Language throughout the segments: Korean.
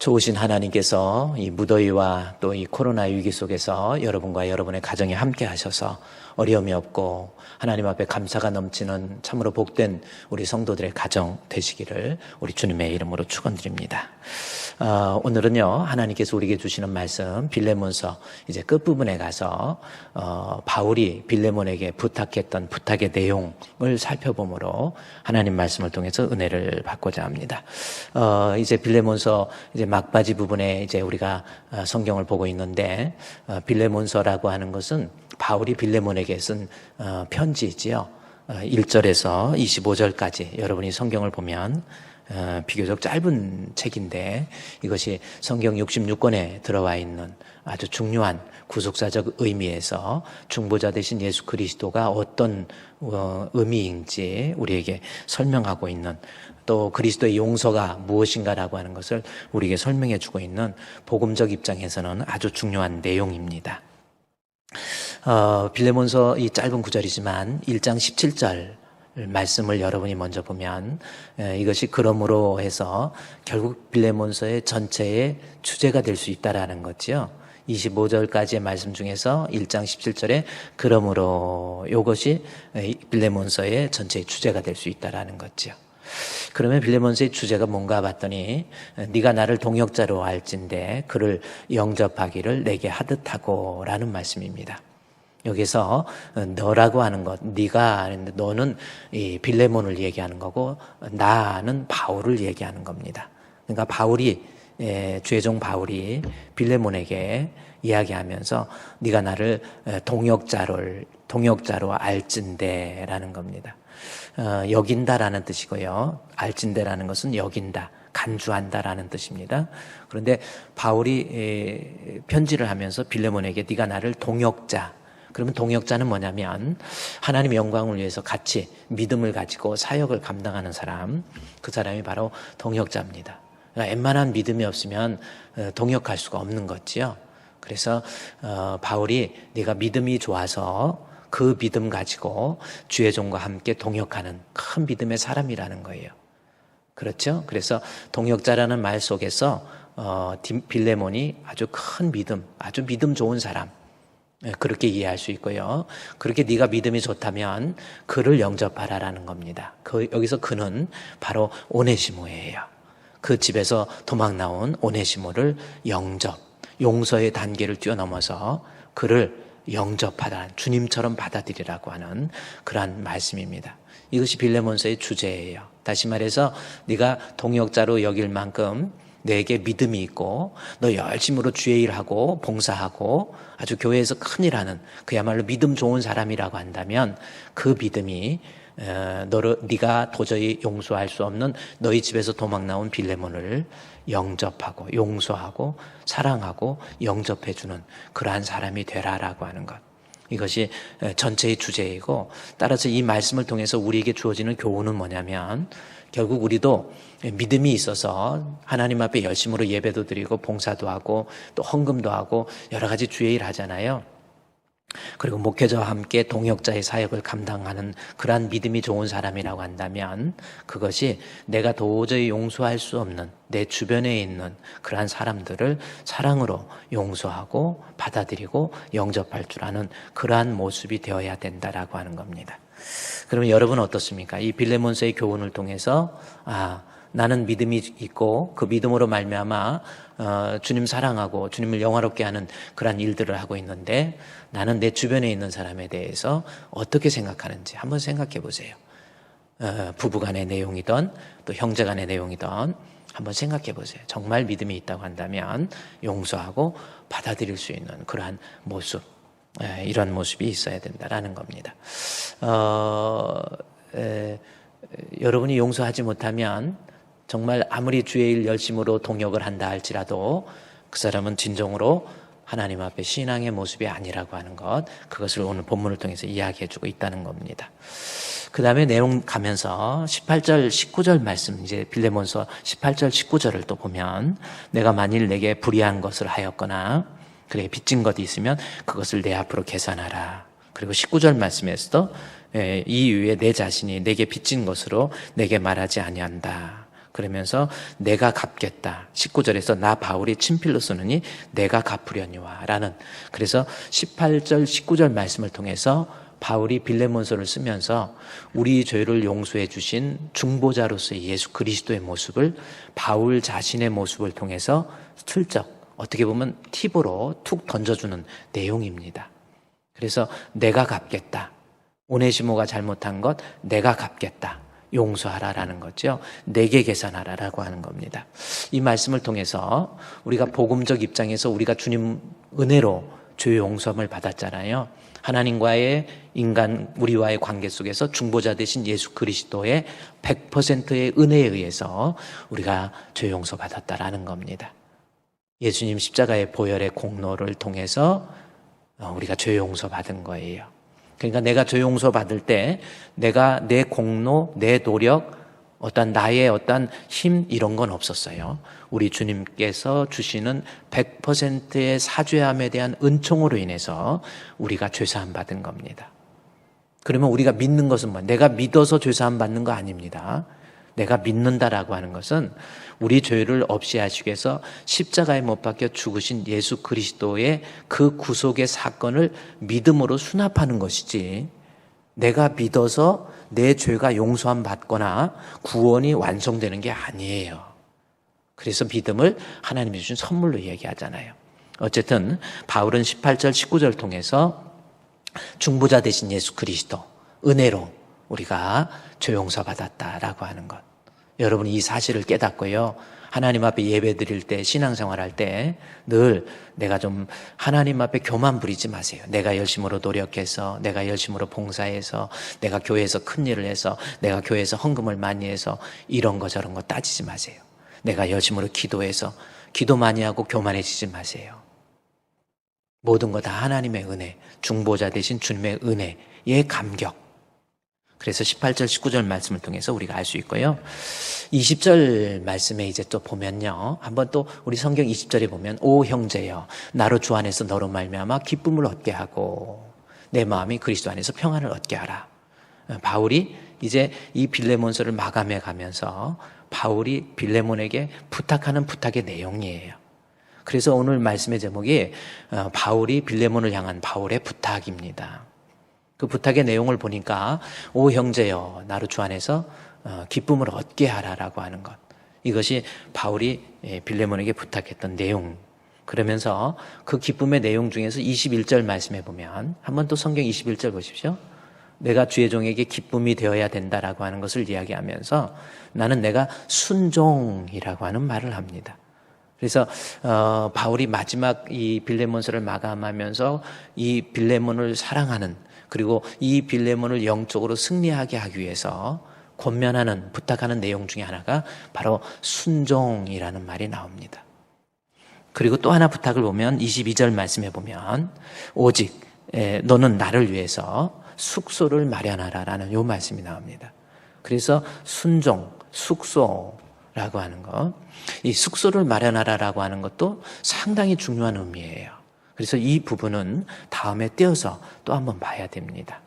좋으신 하나님께서 이 무더위와 또 이 코로나 위기 속에서 여러분과 여러분의 가정에 함께 하셔서 어려움이 없고 하나님 앞에 감사가 넘치는 참으로 복된 우리 성도들의 가정 되시기를 우리 주님의 이름으로 축원드립니다. 오늘은요, 하나님께서 우리에게 주시는 말씀 빌레몬서 이제 끝부분에 가서 바울이 빌레몬에게 부탁했던 부탁의 내용을 살펴보므로 하나님 말씀을 통해서 은혜를 받고자 합니다. 이제 빌레몬서 이제 막바지 부분에 이제 우리가 성경을 보고 있는데, 빌레몬서라고 하는 것은 바울이 빌레몬에게 쓴 편지이지요. 1절에서 25절까지 여러분이 성경을 보면 비교적 짧은 책인데, 이것이 성경 66권에 들어와 있는 아주 중요한 구속사적 의미에서 중보자 되신 예수 그리스도가 어떤 의미인지 우리에게 설명하고 있는, 또 그리스도의 용서가 무엇인가라고 하는 것을 우리에게 설명해 주고 있는 복음적 입장에서는 아주 중요한 내용입니다. 빌레몬서 이 짧은 구절이지만 1장 17절 말씀을 여러분이 먼저 보면, 이것이 그러므로 해서 결국 빌레몬서의 전체의 주제가 될 수 있다라는 거죠. 25절까지의 말씀 중에서 1장 17절에 그러므로, 이것이 빌레몬서의 전체의 주제가 될 수 있다라는 거죠. 그러면 빌레몬서의 주제가 뭔가 봤더니, 네가 나를 동역자로 알진대 그를 영접하기를 내게 하듯하고 라는 말씀입니다. 여기서 너라고 하는 것, 네가, 너는 이 빌레몬을 얘기하는 거고 나는 바울을 얘기하는 겁니다. 그러니까 바울이, 주의종 바울이 빌레몬에게 이야기하면서 네가 나를 동역자로 알진대 라는 겁니다. 여긴다라는 뜻이고요. 알진대라는 것은 여긴다, 간주한다라는 뜻입니다. 그런데 바울이 편지를 하면서 빌레몬에게 네가 나를 동역자, 그러면 동역자는 뭐냐면 하나님의 영광을 위해서 같이 믿음을 가지고 사역을 감당하는 사람, 그 사람이 바로 동역자입니다. 그러니까 웬만한 믿음이 없으면 동역할 수가 없는 거지요. 그래서 바울이 네가 믿음이 좋아서 그 믿음 가지고 주의 종과 함께 동역하는 큰 믿음의 사람이라는 거예요. 그렇죠? 그래서 동역자라는 말 속에서 빌레몬이 아주 큰 믿음, 아주 믿음 좋은 사람, 그렇게 이해할 수 있고요. 그렇게 네가 믿음이 좋다면 그를 영접하라라는 겁니다. 여기서 그는 바로 오네시모예요. 그 집에서 도망 나온 오네시모를 용서의 단계를 뛰어넘어서 그를 영접하라, 주님처럼 받아들이라고 하는 그러한 말씀입니다. 이것이 빌레몬서의 주제예요. 다시 말해서 네가 동역자로 여길 만큼 내게 믿음이 있고 너 열심으로 주의 일하고 봉사하고 아주 교회에서 큰일하는 그야말로 믿음 좋은 사람이라고 한다면, 그 믿음이 네가 도저히 용서할 수 없는 너희 집에서 도망 나온 빌레몬을 영접하고 용서하고 사랑하고 영접해주는 그러한 사람이 되라라고 하는 것, 이것이 전체의 주제이고, 따라서 이 말씀을 통해서 우리에게 주어지는 교훈은 뭐냐면, 결국 우리도 믿음이 있어서 하나님 앞에 열심으로 예배도 드리고 봉사도 하고 또 헌금도 하고 여러 가지 주의 일 하잖아요. 그리고 목회자와 함께 동역자의 사역을 감당하는 그러한 믿음이 좋은 사람이라고 한다면, 그것이 내가 도저히 용서할 수 없는 내 주변에 있는 그러한 사람들을 사랑으로 용서하고 받아들이고 영접할 줄 아는 그러한 모습이 되어야 된다라고 하는 겁니다. 그러면 여러분은 어떻습니까? 이 빌레몬서의 교훈을 통해서 나는 믿음이 있고 그 믿음으로 말미암아 주님 사랑하고 주님을 영화롭게 하는 그런 일들을 하고 있는데, 나는 내 주변에 있는 사람에 대해서 어떻게 생각하는지 한번 생각해 보세요. 부부간의 내용이든 또 형제간의 내용이든 한번 생각해 보세요. 정말 믿음이 있다고 한다면 용서하고 받아들일 수 있는 그러한 모습, 이런 모습이 있어야 된다라는 겁니다. 여러분이 용서하지 못하면 정말 아무리 주의 일 열심으로 동역을 한다 할지라도 그 사람은 진정으로 하나님 앞에 신앙의 모습이 아니라고 하는 것, 그것을 오늘 본문을 통해서 이야기해주고 있다는 겁니다. 그 다음에 내용 가면서 18절 19절 말씀, 이제 빌레몬서 18절 19절을 또 보면, 내가 만일 내게 불의한 것을 하였거나 그래 빚진 것이 있으면 그것을 내 앞으로 계산하라. 그리고 19절 말씀에서도 이 이후에 내 자신이 내게 빚진 것으로 내게 말하지 아니한다. 그러면서 내가 갚겠다. 19절에서 나 바울이 친필로 쓰느니 내가 갚으려니와 라는, 그래서 18절 19절 말씀을 통해서 바울이 빌레몬서를 쓰면서 우리 죄를 용서해 주신 중보자로서의 예수 그리스도의 모습을 바울 자신의 모습을 통해서 슬쩍 어떻게 보면 팁으로 툭 던져주는 내용입니다. 그래서 내가 갚겠다. 오네시모가 잘못한 것 내가 갚겠다. 용서하라라는 거죠. 내게 계산하라라고 하는 겁니다. 이 말씀을 통해서 우리가 복음적 입장에서 우리가 주님 은혜로 죄 용서함을 받았잖아요. 하나님과의 우리와의 관계 속에서 중보자 되신 예수 그리스도의 100%의 은혜에 의해서 우리가 죄 용서 받았다라는 겁니다. 예수님 십자가의 보혈의 공로를 통해서 우리가 죄 용서 받은 거예요. 그러니까 내가 죄 용서 받을 때 내가 내 공로, 내 노력, 나의 힘 이런 건 없었어요. 우리 주님께서 주시는 100%의 사죄함에 대한 은총으로 인해서 우리가 죄사함 받은 겁니다. 그러면 우리가 믿는 것은 뭐예요? 내가 믿어서 죄사함 받는 거 아닙니다. 내가 믿는다라고 하는 것은 우리 죄를 없이 하시기 위해서 십자가에 못 박혀 죽으신 예수 그리스도의 그 구속의 사건을 믿음으로 수납하는 것이지, 내가 믿어서 내 죄가 용서함 받거나 구원이 완성되는 게 아니에요. 그래서 믿음을 하나님이 주신 선물로 얘기하잖아요. 어쨌든 바울은 18절 19절 통해서 중보자 되신 예수 그리스도 은혜로 우리가 죄 용서 받았다라고 하는 것, 여러분 이 사실을 깨닫고요, 하나님 앞에 예배 드릴 때, 신앙생활 할 때 늘 내가 좀 하나님 앞에 교만 부리지 마세요. 내가 열심으로 노력해서, 내가 열심으로 봉사해서, 내가 교회에서 큰 일을 해서, 내가 교회에서 헌금을 많이 해서 이런 거 저런 거 따지지 마세요. 내가 열심으로 기도해서, 기도 많이 하고 교만해지지 마세요. 모든 거 다 하나님의 은혜, 중보자 되신 주님의 은혜의 감격. 그래서 18절 19절 말씀을 통해서 우리가 알 수 있고요. 20절 말씀에 이제 또 보면요, 한번 또 우리 성경 20절에 보면 오 형제여 나로 주 안에서 너로 말미암아 기쁨을 얻게 하고 내 마음이 그리스도 안에서 평안을 얻게 하라. 바울이 이제 이 빌레몬서를 마감해 가면서 바울이 빌레몬에게 부탁하는 부탁의 내용이에요. 그래서 오늘 말씀의 제목이 바울이 빌레몬을 향한 바울의 부탁입니다. 그 부탁의 내용을 보니까 오 형제여 나로 주 안에서 기쁨을 얻게 하라라고 하는 것, 이것이 바울이 빌레몬에게 부탁했던 내용. 그러면서 그 기쁨의 내용 중에서 21절 말씀해 보면, 한번 또 성경 21절 보십시오. 내가 주의 종에게 기쁨이 되어야 된다라고 하는 것을 이야기하면서 나는 내가 순종이라고 하는 말을 합니다. 그래서 바울이 마지막 이 빌레몬서를 마감하면서 이 빌레몬을 사랑하는, 그리고 이 빌레몬을 영적으로 승리하게 하기 위해서 권면하는, 부탁하는 내용 중에 하나가 바로 순종이라는 말이 나옵니다. 그리고 또 하나 부탁을 보면 22절 말씀해 보면 오직 너는 나를 위해서 숙소를 마련하라라는 요 말씀이 나옵니다. 그래서 순종, 숙소라고 하는 것, 이 숙소를 마련하라라고 하는 것도 상당히 중요한 의미예요. 그래서 이 부분은 다음에 떼어서 또 한번 봐야 됩니다.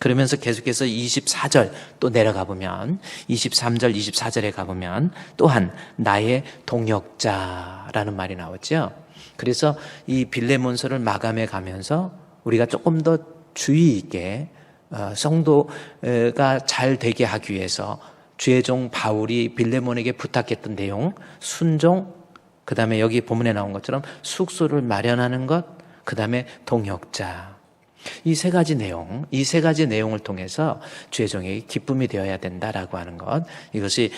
그러면서 계속해서 24절 또 내려가 보면 23절, 24절에 가보면 또한 나의 동역자라는 말이 나오죠. 그래서 이 빌레몬서를 마감해 가면서 우리가 조금 더 주의 있게 성도가 잘 되게 하기 위해서 주의 종 바울이 빌레몬에게 부탁했던 내용, 순종, 그 다음에 여기 본문에 나온 것처럼 숙소를 마련하는 것, 그 다음에 동역자. 이 세 가지 내용을 통해서 주의 종에게 기쁨이 되어야 된다라고 하는 것, 이것이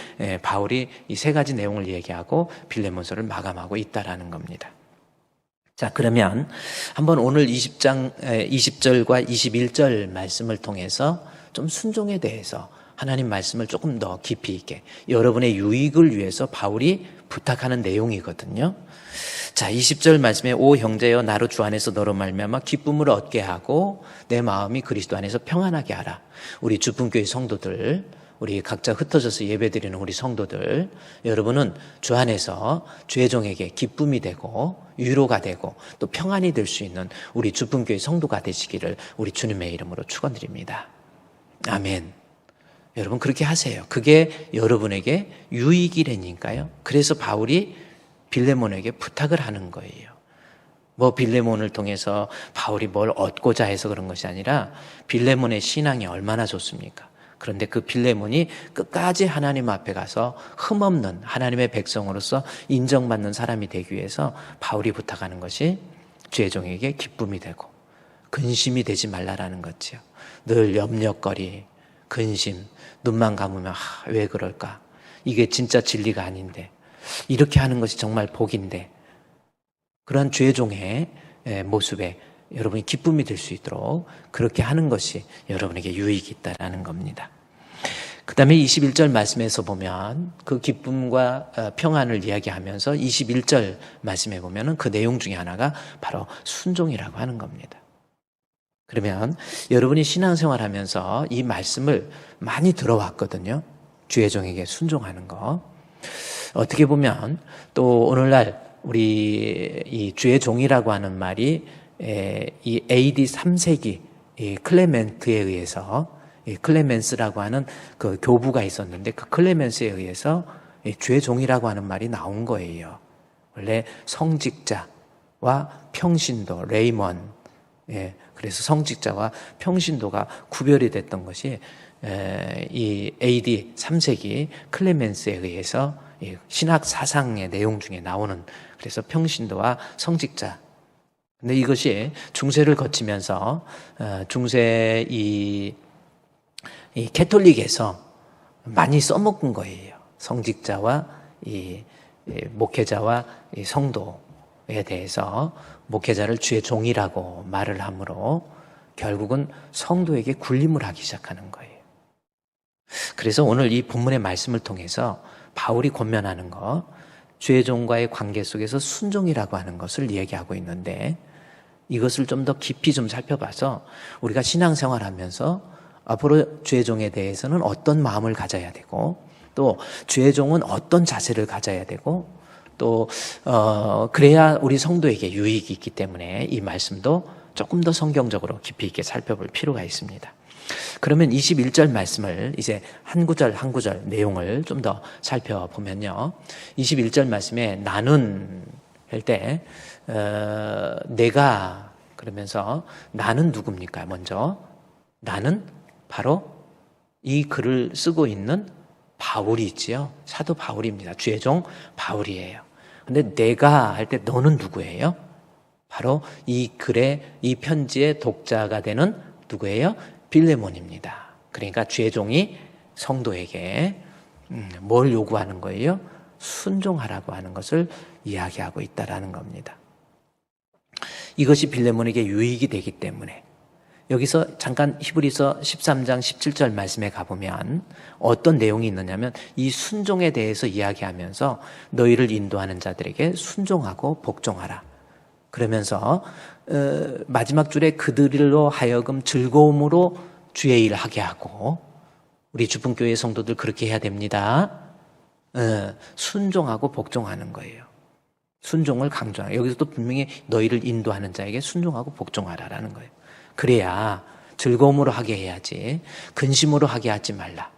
바울이 이 세 가지 내용을 얘기하고 빌레몬서를 마감하고 있다라는 겁니다. 자, 그러면 한번 오늘 20절과 21절 말씀을 통해서 좀 순종에 대해서 하나님 말씀을 조금 더 깊이 있게, 여러분의 유익을 위해서 바울이 부탁하는 내용이거든요. 자, 20절 말씀에 오 형제여 나로 주 안에서 너로 말미암아 기쁨을 얻게 하고 내 마음이 그리스도 안에서 평안하게 하라. 우리 주품교회 성도들, 우리 각자 흩어져서 예배드리는 우리 성도들, 여러분은 주 안에서 주의 종에게 기쁨이 되고 위로가 되고 또 평안이 될 수 있는 우리 주품교회 성도가 되시기를 우리 주님의 이름으로 축원드립니다. 아멘. 여러분 그렇게 하세요. 그게 여러분에게 유익이라니까요. 그래서 바울이 빌레몬에게 부탁을 하는 거예요. 뭐 빌레몬을 통해서 바울이 뭘 얻고자 해서 그런 것이 아니라 빌레몬의 신앙이 얼마나 좋습니까? 그런데 그 빌레몬이 끝까지 하나님 앞에 가서 흠없는 하나님의 백성으로서 인정받는 사람이 되기 위해서 바울이 부탁하는 것이 주의 종에게 기쁨이 되고 근심이 되지 말라라는 거지요. 늘 염려거리, 근심, 눈만 감으면 왜 그럴까? 이게 진짜 진리가 아닌데 이렇게 하는 것이 정말 복인데 그러한 주의 종의 모습에 여러분이 기쁨이 될 수 있도록 그렇게 하는 것이 여러분에게 유익이 있다라는 겁니다. 그 다음에 21절 말씀에서 보면 그 기쁨과 평안을 이야기하면서 21절 말씀에 보면은 그 내용 중에 하나가 바로 순종이라고 하는 겁니다. 그러면 여러분이 신앙생활 하면서 이 말씀을 많이 들어왔거든요. 주의 종에게 순종하는 거. 어떻게 보면 또 오늘날 우리 이 주의 종이라고 하는 말이 이 AD 3세기 이 클레멘트에 의해서 이 클레멘스라고 하는 그 교부가 있었는데 그 클레멘스에 의해서 이 주의 종이라고 하는 말이 나온 거예요. 원래 성직자와 평신도, 레이먼, 그래서 성직자와 평신도가 구별이 됐던 것이 이 AD 3세기 클레멘스에 의해서 신학 사상의 내용 중에 나오는 그래서 평신도와 성직자. 근데 이것이 중세를 거치면서 중세 이 캐톨릭에서 많이 써먹은 거예요. 성직자와 이 목회자와 이 성도에 대해서 목회자를 주의 종이라고 말을 하므로 결국은 성도에게 군림을 하기 시작하는 거예요. 그래서 오늘 이 본문의 말씀을 통해서 바울이 권면하는 거, 주의 종과의 관계 속에서 순종이라고 하는 것을 얘기하고 있는데 이것을 좀 더 깊이 좀 살펴봐서 우리가 신앙생활 하면서 앞으로 주의 종에 대해서는 어떤 마음을 가져야 되고 또 주의 종은 어떤 자세를 가져야 되고 또 그래야 우리 성도에게 유익이 있기 때문에 이 말씀도 조금 더 성경적으로 깊이 있게 살펴볼 필요가 있습니다. 그러면 21절 말씀을 이제 한 구절 한 구절 내용을 좀 더 살펴보면요. 21절 말씀에 나는 할 때 내가 그러면서 나는 누굽니까? 먼저 나는 바로 이 글을 쓰고 있는 바울이 있지요. 사도 바울입니다. 주의 종 바울이에요. 근데 내가 할 때 너는 누구예요? 바로 이 글의 이 편지의 독자가 되는 누구예요? 빌레몬입니다. 그러니까 주의 종이 성도에게 뭘 요구하는 거예요? 순종하라고 하는 것을 이야기하고 있다라는 겁니다. 이것이 빌레몬에게 유익이 되기 때문에 여기서 잠깐 히브리서 13장 17절 말씀에 가보면 어떤 내용이 있느냐면 이 순종에 대해서 이야기하면서 너희를 인도하는 자들에게 순종하고 복종하라. 그러면서 마지막 줄에 그들로 하여금 즐거움으로 주의 일을 하게 하고 우리 주분교회 성도들 그렇게 해야 됩니다. 순종하고 복종하는 거예요. 순종을 강조하는 여기서도 분명히 너희를 인도하는 자에게 순종하고 복종하라라는 거예요. 그래야 즐거움으로 하게 해야지 근심으로 하게 하지 말라.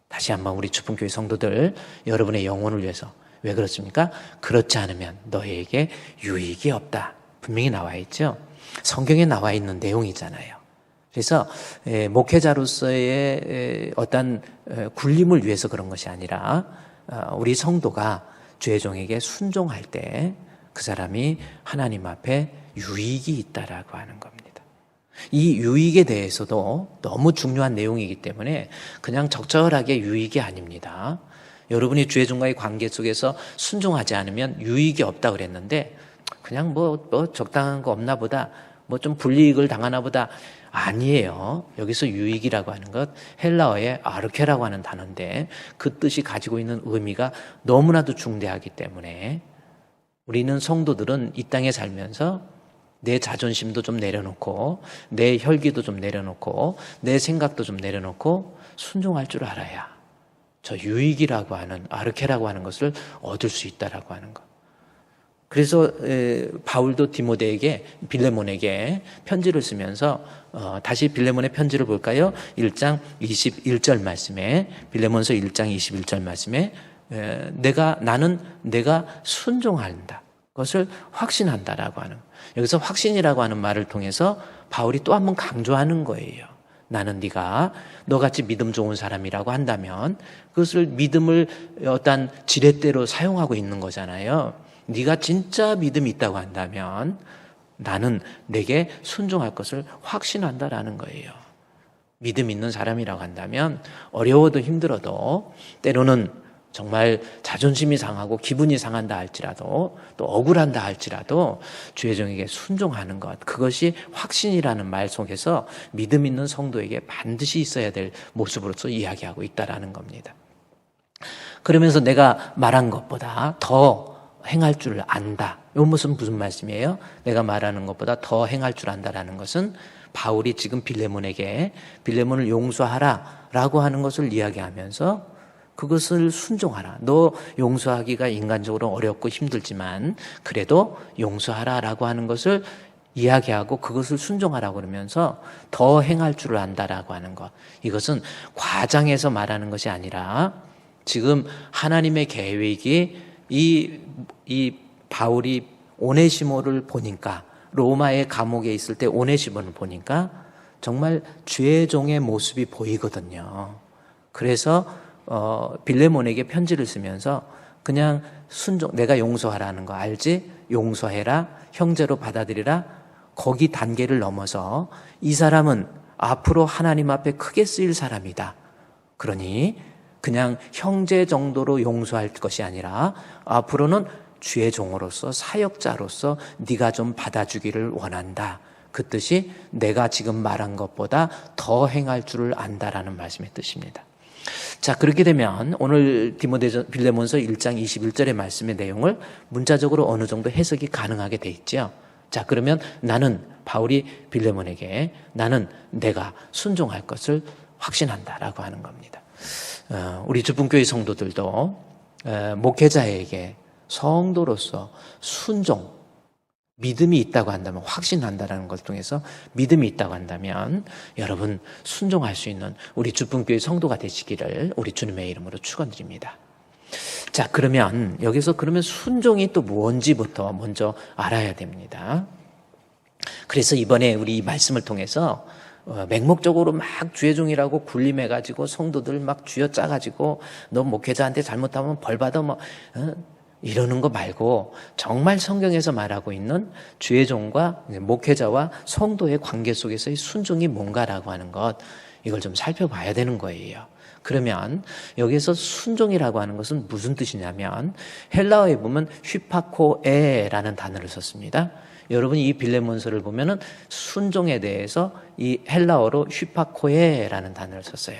다시 한번 우리 주분교회 성도들 여러분의 영혼을 위해서 왜 그렇습니까? 그렇지 않으면 너희에게 유익이 없다. 분명히 나와 있죠. 성경에 나와 있는 내용이잖아요. 그래서 목회자로서의 어떤 군림을 위해서 그런 것이 아니라 우리 성도가 주의 종에게 순종할 때 그 사람이 하나님 앞에 유익이 있다라고 하는 겁니다. 이 유익에 대해서도 너무 중요한 내용이기 때문에 그냥 적절하게 유익이 아닙니다. 여러분이 주의 종과의 관계 속에서 순종하지 않으면 유익이 없다 그랬는데 그냥 뭐 적당한 거 없나 보다 뭐 좀 불이익을 당하나 보다 아니에요. 여기서 유익이라고 하는 것 헬라어의 아르케라고 하는 단어인데 그 뜻이 가지고 있는 의미가 너무나도 중대하기 때문에 우리는 성도들은 이 땅에 살면서 내 자존심도 좀 내려놓고 내 혈기도 좀 내려놓고 내 생각도 좀 내려놓고 순종할 줄 알아야 저 유익이라고 하는 아르케라고 하는 것을 얻을 수 있다라고 하는 것. 그래서 바울도 디모데에게, 빌레몬에게 편지를 쓰면서 다시 빌레몬의 편지를 볼까요? 1장 21절 말씀에, 빌레몬서 1장 21절 말씀에 나는 내가 순종한다, 그것을 확신한다라고 하는, 여기서 확신이라고 하는 말을 통해서 바울이 또 한 번 강조하는 거예요. 나는 네가 너같이 믿음 좋은 사람이라고 한다면 그것을 믿음을 어떤 지렛대로 사용하고 있는 거잖아요. 네가 진짜 믿음이 있다고 한다면 나는 내게 순종할 것을 확신한다라는 거예요. 믿음 있는 사람이라고 한다면 어려워도 힘들어도, 때로는 정말 자존심이 상하고 기분이 상한다 할지라도, 또 억울한다 할지라도 주의 종에게 순종하는 것, 그것이 확신이라는 말 속에서 믿음 있는 성도에게 반드시 있어야 될 모습으로서 이야기하고 있다라는 겁니다. 그러면서 내가 말한 것보다 더 행할 줄 안다. 이것은 무슨 말씀이에요? 내가 말하는 것보다 더 행할 줄 안다라는 것은 바울이 지금 빌레몬을 용서하라 라고 하는 것을 이야기하면서 그것을 순종하라. 너 용서하기가 인간적으로 어렵고 힘들지만 그래도 용서하라 라고 하는 것을 이야기하고 그것을 순종하라고 그러면서 더 행할 줄을 안다라고 하는 것. 이것은 과장해서 말하는 것이 아니라 지금 하나님의 계획이 이 바울이 오네시모를 보니까, 로마의 감옥에 있을 때 오네시모를 보니까 정말 죄의 종의 모습이 보이거든요. 그래서 빌레몬에게 편지를 쓰면서 그냥 내가 용서하라는 거 알지? 용서해라, 형제로 받아들이라. 거기 단계를 넘어서 이 사람은 앞으로 하나님 앞에 크게 쓰일 사람이다. 그러니 그냥 형제 정도로 용서할 것이 아니라 앞으로는 주의 종으로서, 사역자로서 네가 좀 받아주기를 원한다. 그 뜻이 내가 지금 말한 것보다 더 행할 줄을 안다라는 말씀의 뜻입니다. 자, 그렇게 되면 오늘 빌레몬서 1장 21절의 말씀의 내용을 문자적으로 어느 정도 해석이 가능하게 돼 있죠. 자, 그러면 바울이 빌레몬에게 나는 내가 순종할 것을 확신한다라고 하는 겁니다. 우리 주분교회 성도들도 목회자에게 성도로서 순종, 믿음이 있다고 한다면, 확신한다라는 걸 통해서 믿음이 있다고 한다면 여러분 순종할 수 있는 우리 주분교회 성도가 되시기를 우리 주님의 이름으로 축원드립니다. 자, 그러면 여기서 순종이 또 뭔지부터 먼저 알아야 됩니다. 그래서 이번에 우리 이 말씀을 통해서 맹목적으로 막 주의 종이라고 군림해가지고 성도들 막 쥐어짜가지고 너 목회자한테 잘못하면 벌받아 이러는 거 말고 정말 성경에서 말하고 있는 주의 종과 목회자와 성도의 관계 속에서의 순종이 뭔가라고 하는 것, 이걸 좀 살펴봐야 되는 거예요. 그러면 여기서 순종이라고 하는 것은 무슨 뜻이냐면 헬라어에 보면 휘파코에라는 단어를 썼습니다. 여러분이 이 빌레몬서를 보면은 순종에 대해서 이 헬라어로 휘파코에라는 단어를 썼어요.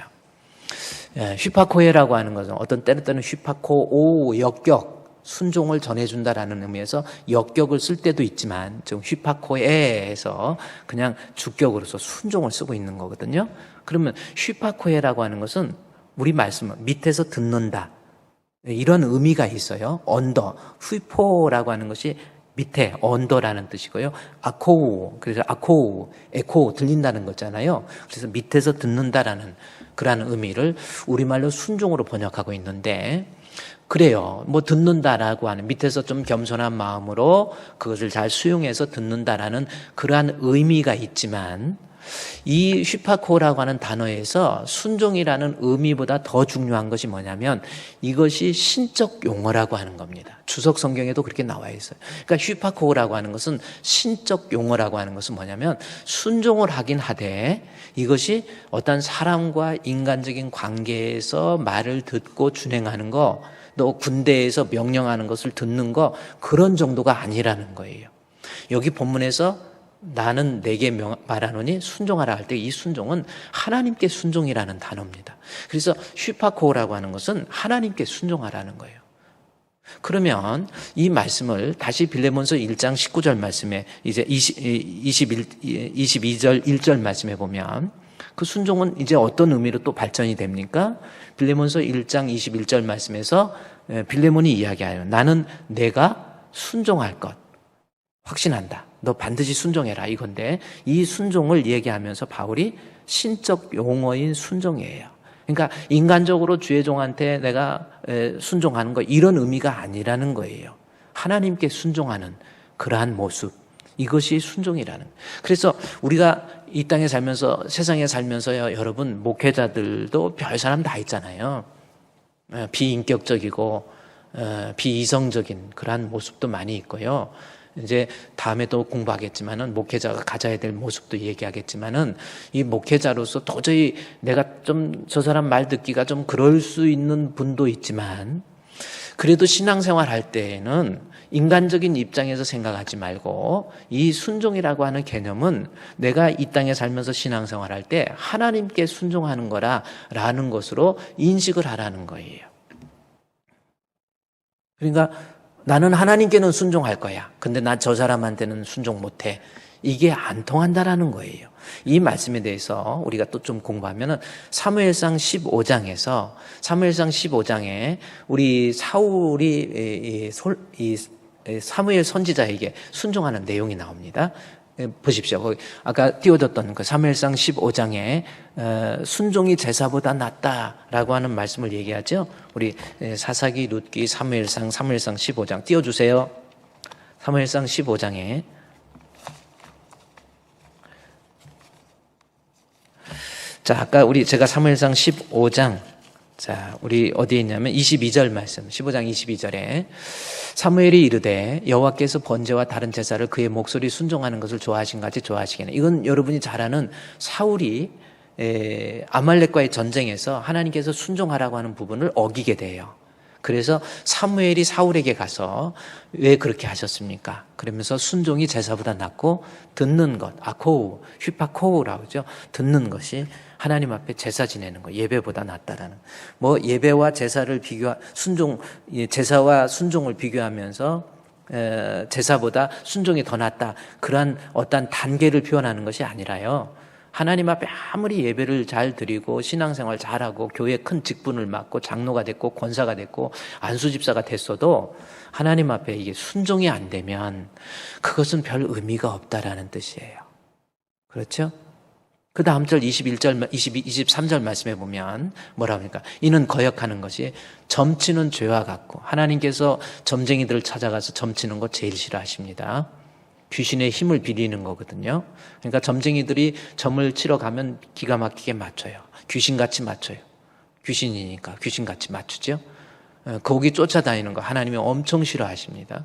휘파코에라고 하는 것은 어떤 때는 휘파코오, 역격, 순종을 전해준다라는 의미에서 역격을 쓸 때도 있지만 지금 휘파코에에서 그냥 주격으로서 순종을 쓰고 있는 거거든요. 그러면 휘파코에라고 하는 것은 우리 말씀 밑에서 듣는다, 이런 의미가 있어요. 언더, 휘포라고 하는 것이 밑에 언더라는 뜻이고요. 아코우, 그래서 아코우, 에코 들린다는 거잖아요. 그래서 밑에서 듣는다라는 그런 의미를 우리말로 순종으로 번역하고 있는데, 그래요. 듣는다라고 하는, 밑에서 좀 겸손한 마음으로 그것을 잘 수용해서 듣는다라는 그러한 의미가 있지만, 이 휘파코라고 하는 단어에서 순종이라는 의미보다 더 중요한 것이 뭐냐면 이것이 신적 용어라고 하는 겁니다. 주석 성경에도 그렇게 나와 있어요. 그러니까 휘파코라고 하는 것은 신적 용어라고 하는 것은 뭐냐면 순종을 하긴 하되 이것이 어떤 사람과 인간적인 관계에서 말을 듣고 준행하는 거, 또 군대에서 명령하는 것을 듣는 거, 그런 정도가 아니라는 거예요. 여기 본문에서 나는 내게 말하노니 순종하라 할 때 이 순종은 하나님께 순종이라는 단어입니다. 그래서 슈파코라고 하는 것은 하나님께 순종하라는 거예요. 그러면 이 말씀을 다시 빌레몬서 1장 19절 말씀에 이제 22절 1절 말씀에 보면 그 순종은 이제 어떤 의미로 또 발전이 됩니까? 빌레몬서 1장 21절 말씀에서 빌레몬이 이야기하여 나는 내가 순종할 것 확신한다. 너 반드시 순종해라 이건데 이 순종을 얘기하면서 바울이 신적 용어인 순종이에요. 그러니까 인간적으로 주의 종한테 내가 순종하는 거 이런 의미가 아니라는 거예요. 하나님께 순종하는 그러한 모습, 이것이 순종이라는. 그래서 우리가 이 땅에 살면서 세상에 살면서요, 여러분 목회자들도 별 사람 다 있잖아요. 비인격적이고 비이성적인 그러한 모습도 많이 있고요. 이제 다음에 또 공부하겠지만은 목회자가 가져야 될 모습도 얘기하겠지만은 이 목회자로서 도저히 내가 좀 저 사람 말 듣기가 좀 그럴 수 있는 분도 있지만 그래도 신앙생활 할 때에는 인간적인 입장에서 생각하지 말고 이 순종이라고 하는 개념은 내가 이 땅에 살면서 신앙생활 할 때 하나님께 순종하는 거라는 것으로 인식을 하라는 거예요. 그러니까 나는 하나님께는 순종할 거야. 근데 나 저 사람한테는 순종 못해. 이게 안 통한다라는 거예요. 이 말씀에 대해서 우리가 또 좀 공부하면은 사무엘상 15장에 우리 사울이 사무엘 선지자에게 순종하는 내용이 나옵니다. 보십시오. 거기 아까 띄워줬던 그 사무엘상 15장에 순종이 제사보다 낫다라고 하는 말씀을 얘기하죠. 우리 사사기, 룻기, 사무엘상 15장 띄워주세요. 사무엘상 15장에 자, 아까 제가 사무엘상 15장 자, 우리 어디에 있냐면 22절 말씀, 15장 22절에 사무엘이 이르되 여호와께서 번제와 다른 제사를 그의 목소리 순종하는 것을 좋아하신 같이 좋아하시겠네. 이건 여러분이 잘 아는 사울이 아말렉과의 전쟁에서 하나님께서 순종하라고 하는 부분을 어기게 돼요. 그래서 사무엘이 사울에게 가서 왜 그렇게 하셨습니까? 그러면서 순종이 제사보다 낫고 듣는 것, 아코우, 휘파코우라고 하죠. 듣는 것이 하나님 앞에 제사 지내는 거, 예배보다 낫다라는. 뭐 예배와 제사를 제사와 순종을 비교하면서 제사보다 순종이 더 낫다. 그러한 어떤 단계를 표현하는 것이 아니라요. 하나님 앞에 아무리 예배를 잘 드리고 신앙생활 잘하고 교회 큰 직분을 맡고 장로가 됐고 권사가 됐고 안수집사가 됐어도 하나님 앞에 이게 순종이 안 되면 그것은 별 의미가 없다라는 뜻이에요. 그렇죠? 그 다음 절 23절 말씀해 보면 뭐라 합니까? 이는 거역하는 것이 점치는 죄와 같고 하나님께서 점쟁이들을 찾아가서 점치는 거 제일 싫어하십니다. 귀신의 힘을 빌리는 거거든요. 그러니까 점쟁이들이 점을 치러 가면 기가 막히게 맞춰요. 귀신같이 맞춰요. 귀신이니까 귀신같이 맞추죠. 거기 쫓아다니는 거 하나님이 엄청 싫어하십니다.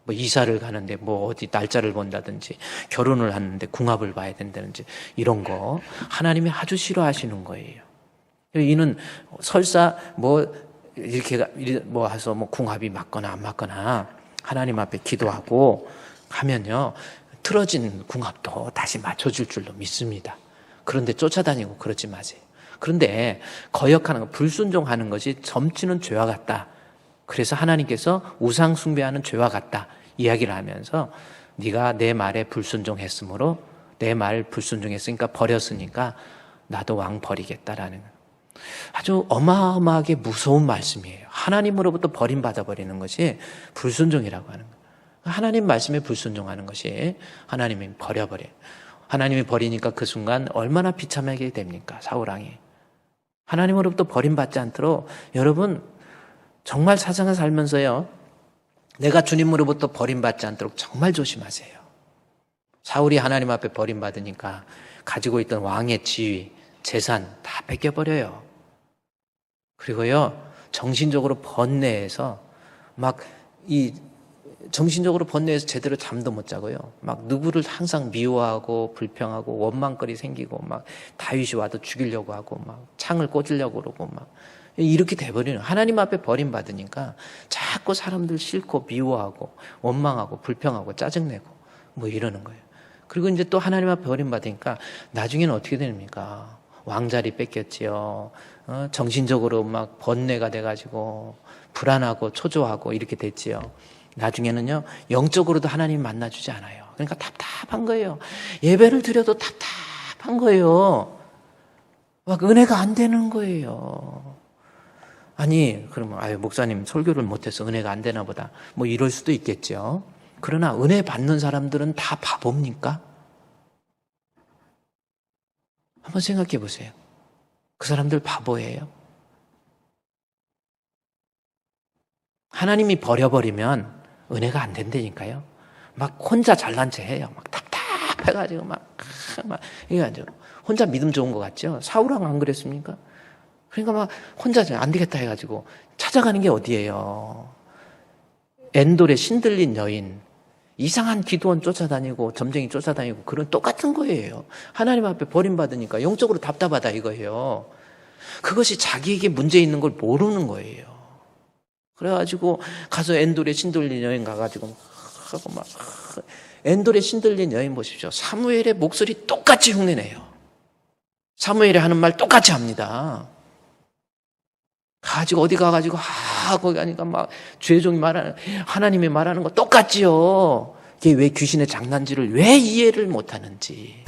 뭐 이사를 가는데 뭐 어디 날짜를 본다든지 결혼을 하는데 궁합을 봐야 된다든지 이런 거 하나님이 아주 싫어하시는 거예요. 이는 설사 뭐 이렇게 뭐 해서 뭐 궁합이 맞거나 안 맞거나 하나님 앞에 기도하고 하면요 틀어진 궁합도 다시 맞춰줄 줄로 믿습니다. 그런데 쫓아다니고 그러지 마세요. 그런데 거역하는 거, 불순종하는 것이 점치는 죄와 같다. 그래서 하나님께서 우상 숭배하는 죄와 같다 이야기를 하면서 네가 내 말에 불순종했으므로 내 말 불순종했으니까 버렸으니까 나도 왕 버리겠다라는 아주 어마어마하게 무서운 말씀이에요. 하나님으로부터 버림받아 버리는 것이 불순종이라고 하는 거예요. 하나님 말씀에 불순종하는 것이 하나님이 버려버려요. 하나님이 버리니까 그 순간 얼마나 비참하게 됩니까? 사울왕이. 하나님으로부터 버림받지 않도록 여러분 정말 사상을 살면서요 내가 주님으로부터 버림받지 않도록 정말 조심하세요. 사울이 하나님 앞에 버림받으니까 가지고 있던 왕의 지위, 재산 다 뺏겨버려요. 그리고요 정신적으로 번뇌해서 정신적으로 번뇌해서 제대로 잠도 못 자고요. 막 누구를 항상 미워하고 불평하고 원망거리 생기고 막 다윗이 와도 죽이려고 하고 막 창을 꽂으려고 그러고 막 이렇게 돼버리는 하나님 앞에 버림받으니까 자꾸 사람들 싫고 미워하고 원망하고 불평하고 짜증내고 뭐 이러는 거예요. 그리고 이제 또 하나님 앞에 버림받으니까 나중에는 어떻게 됩니까? 왕자리 뺏겼지요. 정신적으로 막 번뇌가 돼가지고 불안하고 초조하고 이렇게 됐지요. 나중에는요 영적으로도 하나님 만나주지 않아요. 그러니까 답답한 거예요. 예배를 드려도 답답한 거예요. 막 은혜가 안 되는 거예요. 아니, 그러면, 아유, 목사님 설교를 못해서 은혜가 안 되나 보다. 뭐 이럴 수도 있겠죠. 그러나 은혜 받는 사람들은 다 바보입니까? 한번 생각해 보세요. 그 사람들 바보예요. 하나님이 버려버리면 은혜가 안 된다니까요. 막 혼자 잘난 체 해요. 막 답답해가지고 이래가지고 혼자 믿음 좋은 것 같죠? 사울왕 안 그랬습니까? 그러니까 막 혼자 안 되겠다 해가지고 찾아가는 게 어디예요? 엔돌에 신들린 여인, 이상한 기도원 쫓아다니고 점쟁이 쫓아다니고 그런 똑같은 거예요. 하나님 앞에 버림받으니까 영적으로 답답하다 이거예요. 그것이 자기에게 문제 있는 걸 모르는 거예요. 그래가지고 가서 엔돌에 신들린 여인 가가지고 하고 막 엔돌에 신들린 여인 보십시오. 사무엘의 목소리 똑같이 흉내내요. 사무엘이 하는 말 똑같이 합니다. 가지고 어디 가가지고 거기 가니까 막 죄종이 말하는 하나님이 말하는 거 똑같지요. 이게 왜 귀신의 장난질을 왜 이해를 못하는지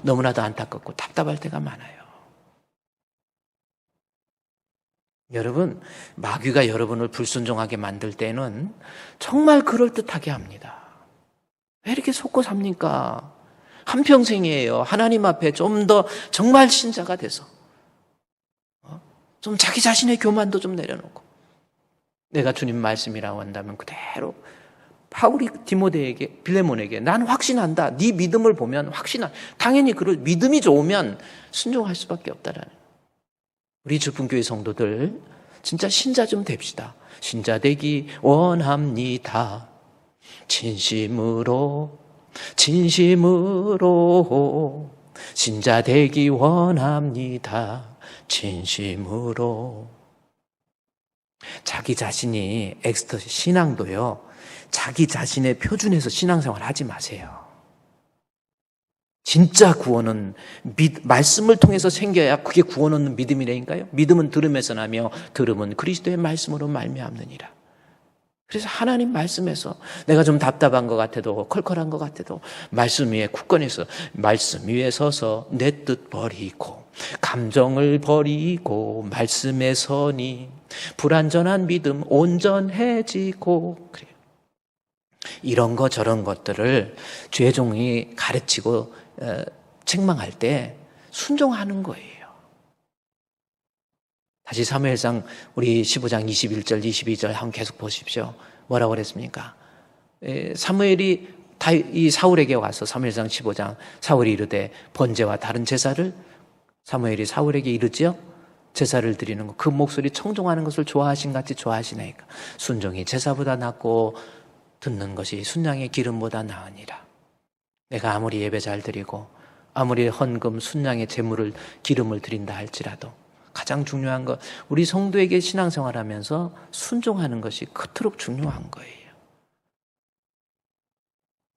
너무나도 안타깝고 답답할 때가 많아요. 여러분, 마귀가 여러분을 불순종하게 만들 때는 정말 그럴듯하게 합니다. 왜 이렇게 속고 삽니까? 한평생이에요. 하나님 앞에 좀 더 정말 신자가 돼서 좀 자기 자신의 교만도 좀 내려놓고 내가 주님 말씀이라고 한다면 그대로 바울이 디모데에게 빌레몬에게 난 확신한다. 네 믿음을 보면 당연히 그럴 믿음이 좋으면 순종할 수밖에 없다라는. 우리 주품교회 성도들 진짜 신자 좀 됩시다. 신자 되기 원합니다. 진심으로 신자 되기 원합니다. 진심으로. 자기 자신이 엑스터시 신앙도요. 자기 자신의 표준에서 신앙생활 하지 마세요. 진짜 구원은 말씀을 통해서 생겨야 그게 구원 얻는 믿음이라니까요. 믿음은 들음에서 나며 들음은 그리스도의 말씀으로 말미암느니라. 그래서 하나님 말씀에서 내가 좀 답답한 것 같아도 컬컬한 것 같아도 말씀 위에 굳건해서 말씀 위에 서서 내 뜻 버리고 감정을 버리고 말씀에 서니 불완전한 믿음 온전해지고 그래요. 이런 거 저런 것들을 죄종이 가르치고 책망할 때 순종하는 거예요. 다시 사무엘상 우리 15장 21절 22절 한번 계속 보십시오. 뭐라고 그랬습니까? 사무엘이 이 사울에게 와서 사무엘상 15장 사울이 이르되 번제와 다른 제사를 사무엘이 사울에게 이르지요. 제사를 드리는 것, 그 목소리 청종하는 것을 좋아하신 같이 좋아하시나이까. 순종이 제사보다 낫고 듣는 것이 순양의 기름보다 나으니라. 내가 아무리 예배 잘 드리고 아무리 헌금 순양의 제물을 기름을 드린다 할지라도 가장 중요한 것, 우리 성도에게 신앙생활하면서 순종하는 것이 그토록 중요한 거예요.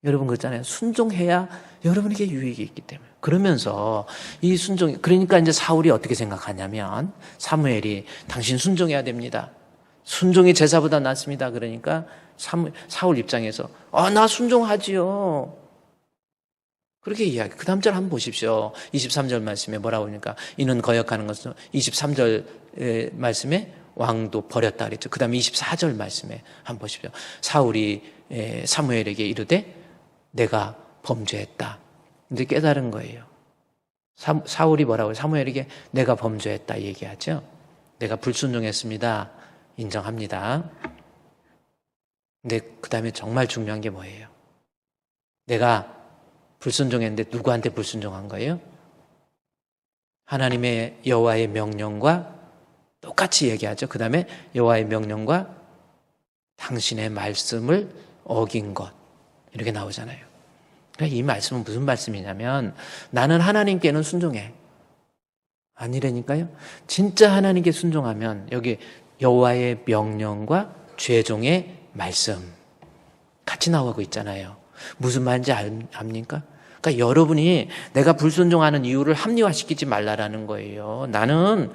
여러분 그렇잖아요. 순종해야 여러분에게 유익이 있기 때문에. 그러면서 이 순종, 그러니까 이제 사울이 어떻게 생각하냐면 사무엘이 당신 순종해야 됩니다. 순종이 제사보다 낫습니다. 그러니까 사울 입장에서 나 순종하지요. 그렇게 이야기. 그 다음 절 한번 보십시오. 23절 말씀에 뭐라고 하니까 이는 거역하는 것은 23절 말씀에 왕도 버렸다 그랬죠. 그 다음에 24절 말씀에 한번 보십시오. 사울이 사무엘에게 이르되 내가 범죄했다. 이제 깨달은 거예요. 사울이 뭐라고 해요? 사무엘에게 내가 범죄했다 얘기하죠. 내가 불순종했습니다. 인정합니다. 근데 그 다음에 정말 중요한 게 뭐예요? 내가 불순종했는데 누구한테 불순종한 거예요? 하나님의 여호와의 명령과 똑같이 얘기하죠. 그 다음에 여호와의 명령과 당신의 말씀을 어긴 것 이렇게 나오잖아요. 그러니까 이 말씀은 무슨 말씀이냐면 나는 하나님께는 순종해. 아니라니까요. 진짜 하나님께 순종하면 여기 여호와의 명령과 죄종의 말씀 같이 나오고 있잖아요. 무슨 말인지 압니까? 그러니까 여러분이 내가 불순종하는 이유를 합리화시키지 말라라는 거예요. 나는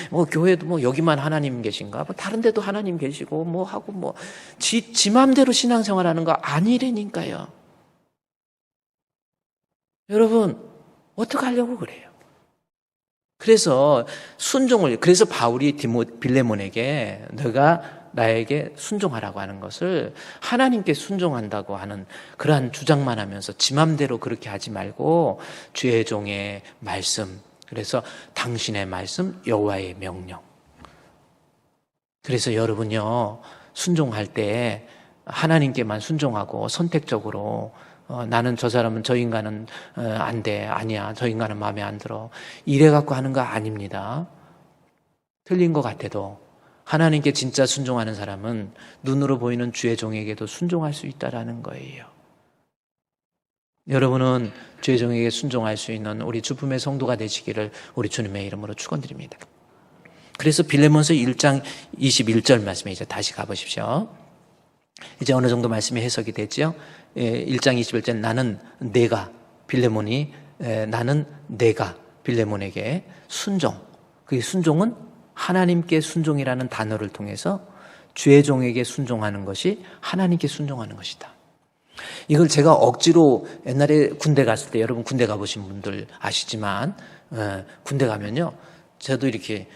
뭐 교회도 뭐 여기만 하나님 계신가? 뭐 다른 데도 하나님 계시고 뭐 하고 뭐 지 맘대로 신앙생활하는 거 아니라니까요. 여러분 어떻게 하려고 그래요? 그래서 그래서 바울이 빌레몬에게 너가 나에게 순종하라고 하는 것을 하나님께 순종한다고 하는 그러한 주장만 하면서 지 맘대로 그렇게 하지 말고 주의 종의 말씀, 그래서 당신의 말씀, 여호와의 명령. 그래서 여러분요, 순종할 때 하나님께만 순종하고 선택적으로 나는 저 사람은 저 인간은 안 돼, 아니야, 저 인간은 마음에 안 들어, 이래 갖고 하는 거 아닙니다. 틀린 것 같아도 하나님께 진짜 순종하는 사람은 눈으로 보이는 주의 종에게도 순종할 수 있다라는 거예요. 여러분은 주의 종에게 순종할 수 있는 우리 주품의 성도가 되시기를 우리 주님의 이름으로 축원드립니다. 그래서 빌레몬서 1장 21절 말씀에 이제 다시 가보십시오. 이제 어느 정도 말씀이 해석이 됐죠. 1장 21절 나는 내가 빌레몬에게 순종. 그 순종은 하나님께 순종이라는 단어를 통해서 주의 종에게 순종하는 것이 하나님께 순종하는 것이다. 이걸 제가 억지로 옛날에 군대 갔을 때, 여러분 군대 가보신 분들 아시지만 군대 가면요, 저도 이렇게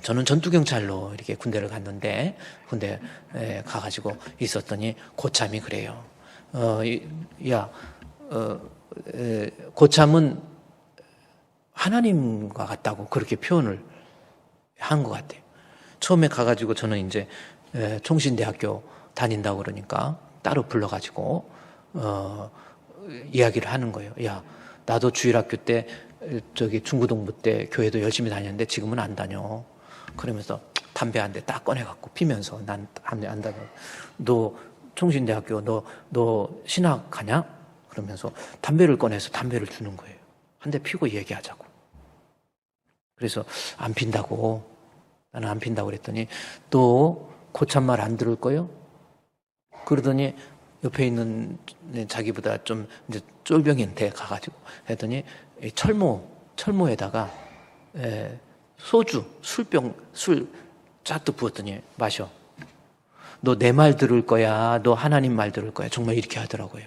저는 전투경찰로 이렇게 군대를 갔는데 군대 가가지고 있었더니 고참이 그래요. 고참은 하나님과 같다고 그렇게 표현을 한 것 같아요. 처음에 가가지고 저는 이제 총신대학교 다닌다고 그러니까 따로 불러가지고 이야기를 하는 거예요. 야, 나도 주일학교 때 저기 중고등부 때 교회도 열심히 다녔는데 지금은 안 다녀. 그러면서 담배 한 대 딱 꺼내갖고 피면서 난 담배 안 다녀. 너 총신대학교 너 신학 가냐? 그러면서 담배를 꺼내서 담배를 주는 거예요. 한 대 피고 얘기하자고. 그래서 안 핀다고, 나는 안 핀다고 그랬더니 또 고참 말 안 들을 거요? 그러더니 옆에 있는 자기보다 좀 이제 쫄병인데 가가지고 했더니 철모에다가 소주, 술 쫙 부었더니 마셔. 너 내 말 들을 거야, 너 하나님 말 들을 거야. 정말 이렇게 하더라고요.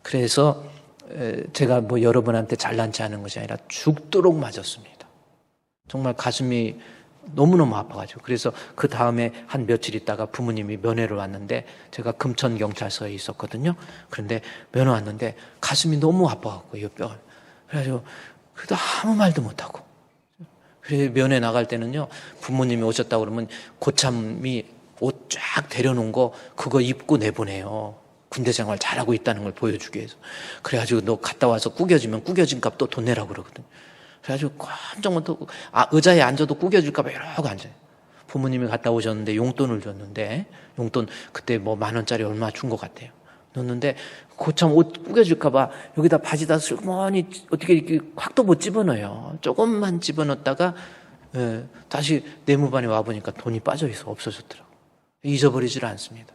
그래서 제가 뭐 여러분한테 잘난 체 하는 것이 아니라 죽도록 맞았습니다. 정말 가슴이 너무너무 아파가지고. 그래서 그 다음에 한 며칠 있다가 부모님이 면회를 왔는데 제가 금천경찰서에 있었거든요. 그런데 면회 왔는데 가슴이 너무 아파갖고 이 뼈. 그래가지고 그래도 아무 말도 못하고. 그래서 면회 나갈 때는요, 부모님이 오셨다고 그러면 고참이 옷 쫙 데려놓은 거 그거 입고 내보내요. 군대 생활 잘하고 있다는 걸 보여주기 위해서. 그래가지고 너 갔다 와서 구겨지면 구겨진 값 또 돈 내라고 그러거든. 그래가지고 깜짝 놀라고 의자에 앉아도 구겨질까 봐 이러고 앉아요. 부모님이 갔다 오셨는데 용돈을 줬는데, 용돈 그때 뭐 10,000원짜리 얼마 준 것 같아요. 넣었는데 고참 옷 구겨질까 봐 여기다 바지다 슬그머니 어떻게 이렇게 확도 못 집어넣어요. 조금만 집어넣었다가 다시 내무반에 와보니까 돈이 빠져있어 없어졌더라고. 잊어버리질 않습니다.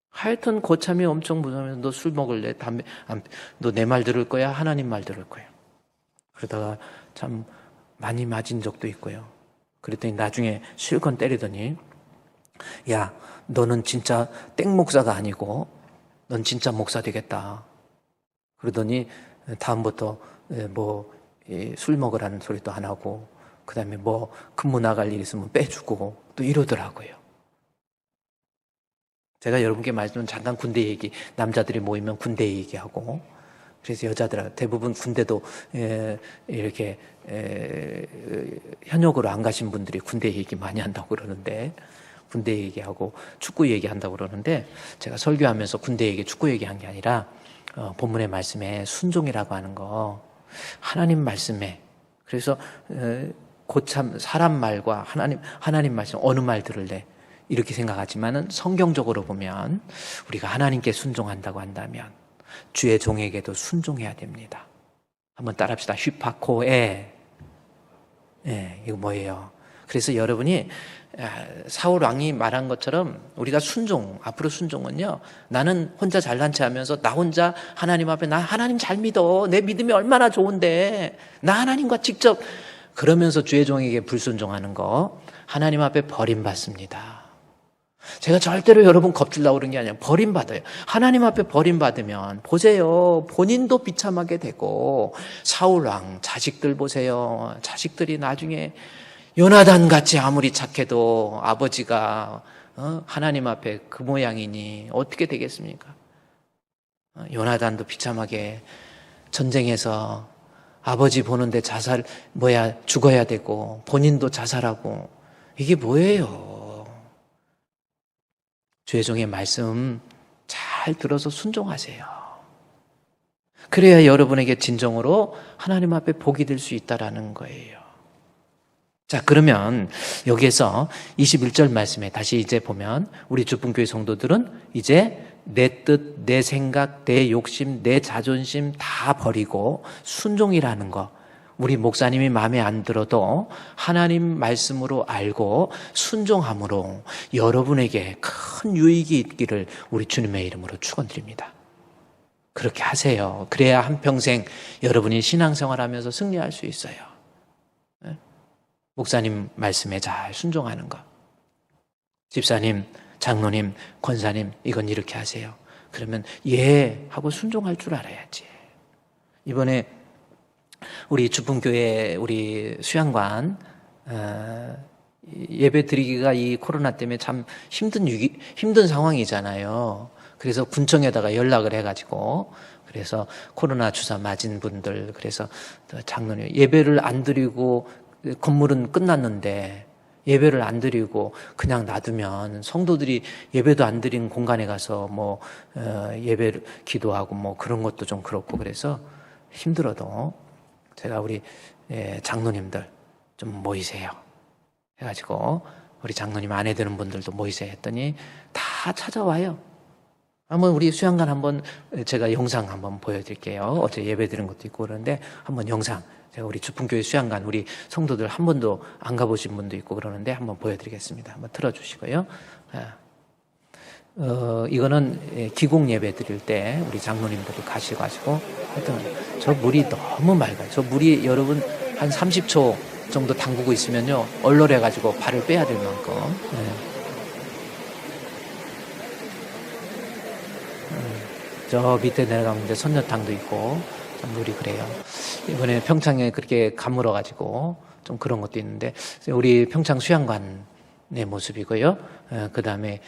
하여튼 고참이 엄청 무서우면서 너 술 먹을래? 담배 너 내 말 들을 거야? 하나님 말 들을 거야? 그러다가 참 많이 맞은 적도 있고요. 그랬더니 나중에 실컷 때리더니 야, 너는 진짜 땡 목사가 아니고 넌 진짜 목사 되겠다. 그러더니 다음부터 술 먹으라는 소리도 안 하고 그 다음에 뭐 근무 나갈 일 있으면 빼주고 또 이러더라고요. 제가 여러분께 말씀드린 잠깐 군대 얘기, 남자들이 모이면 군대 얘기하고, 그래서 여자들 대부분 군대도 이렇게 현역으로 안 가신 분들이 군대 얘기 많이 한다고 그러는데, 군대 얘기하고 축구 얘기한다고 그러는데, 제가 설교하면서 군대 얘기, 축구 얘기한 게 아니라 본문의 말씀에 순종이라고 하는 거, 하나님 말씀에, 그래서 고참 사람 말과 하나님 말씀 어느 말 들을래? 이렇게 생각하지만은 성경적으로 보면 우리가 하나님께 순종한다고 한다면 주의 종에게도 순종해야 됩니다. 한번 따라합시다. 휘파코에. 이거 뭐예요? 그래서 여러분이 사울 왕이 말한 것처럼 우리가 앞으로 순종은요, 나는 혼자 잘난 체 하면서 나 혼자 하나님 앞에 나 하나님 잘 믿어. 내 믿음이 얼마나 좋은데. 나 하나님과 직접 그러면서 주의 종에게 불순종하는 거 하나님 앞에 버림받습니다. 제가 절대로 여러분 겁주려고 그런 게 아니라 버림받아요. 하나님 앞에 버림받으면 보세요. 본인도 비참하게 되고 사울왕 자식들 보세요. 자식들이 나중에 요나단 같이 아무리 착해도 아버지가 하나님 앞에 그 모양이니 어떻게 되겠습니까? 요나단도 비참하게 전쟁에서 아버지 보는데 죽어야 되고 본인도 자살하고 이게 뭐예요? 주의 종의 말씀 잘 들어서 순종하세요. 그래야 여러분에게 진정으로 하나님 앞에 복이 될 수 있다라는 거예요. 자, 그러면 여기에서 21절 말씀에 다시 이제 보면 우리 주분교회 성도들은 이제 내 뜻, 내 생각, 내 욕심, 내 자존심 다 버리고 순종이라는 거, 우리 목사님이 마음에 안 들어도 하나님 말씀으로 알고 순종함으로 여러분에게 큰 유익이 있기를 우리 주님의 이름으로 축원드립니다. 그렇게 하세요. 그래야 한평생 여러분이 신앙생활하면서 승리할 수 있어요. 목사님 말씀에 잘 순종하는 것. 집사님, 장로님, 권사님 이건 이렇게 하세요. 그러면 예 하고 순종할 줄 알아야지. 이번에 우리 주분교회 우리 수양관 예배 드리기가 이 코로나 때문에 참 힘든 상황이잖아요. 그래서 군청에다가 연락을 해가지고 그래서 코로나 주사 맞은 분들 그래서 장로님 예배를 안 드리고 건물은 끝났는데 예배를 안 드리고 그냥 놔두면 성도들이 예배도 안 드린 공간에 가서 예배를 기도하고 그런 것도 좀 그렇고 그래서 힘들어도 제가 우리 장로님들 좀 모이세요 해가지고 우리 장로님 안에 드는 분들도 모이세요 했더니 다 찾아와요. 한번 우리 수양관 한번 제가 영상 한번 보여드릴게요. 어제 예배 드린 것도 있고 그러는데 한번 영상 제가 우리 주품교회 수양관 우리 성도들 한 번도 안 가보신 분도 있고 그러는데 한번 보여드리겠습니다. 한번 틀어주시고요. 이거는 기공 예배 드릴 때 우리 장로님들이 가셔가지고 하여튼 저 물이 너무 맑아요. 저 물이 여러분 한 30초 정도 담그고 있으면요 얼얼해가지고 발을 빼야 될 만큼. 저 밑에 내려가면 이제 선녀탕도 있고 참 물이 그래요. 이번에 평창에 그렇게 가물어가지고 좀 그런 것도 있는데 우리 평창 수양관의 모습이고요. 그 다음에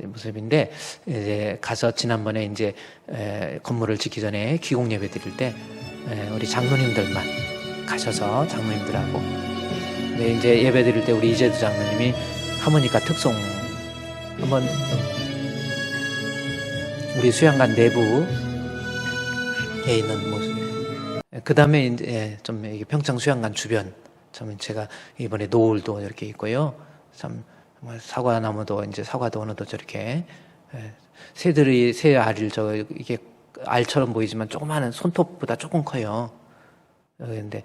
모습인데 이제 가서 지난번에 이제 건물을 짓기 전에 기공 예배 드릴 때 우리 장로님들만 가셔서 장로님들하고 근데 이제 예배 드릴 때 우리 이재두 장로님이 하모니카 특송 한번 우리 수양관 내부에 있는 모습. 그 다음에 이제 좀 평창 수양관 주변, 참 제가 이번에 노을도 이렇게 있고요. 참 사과나무도 이제 사과도 어느덧 저렇게 새들이 새 알을 이게 알처럼 보이지만 조그마한 손톱보다 조금 커요. 그런데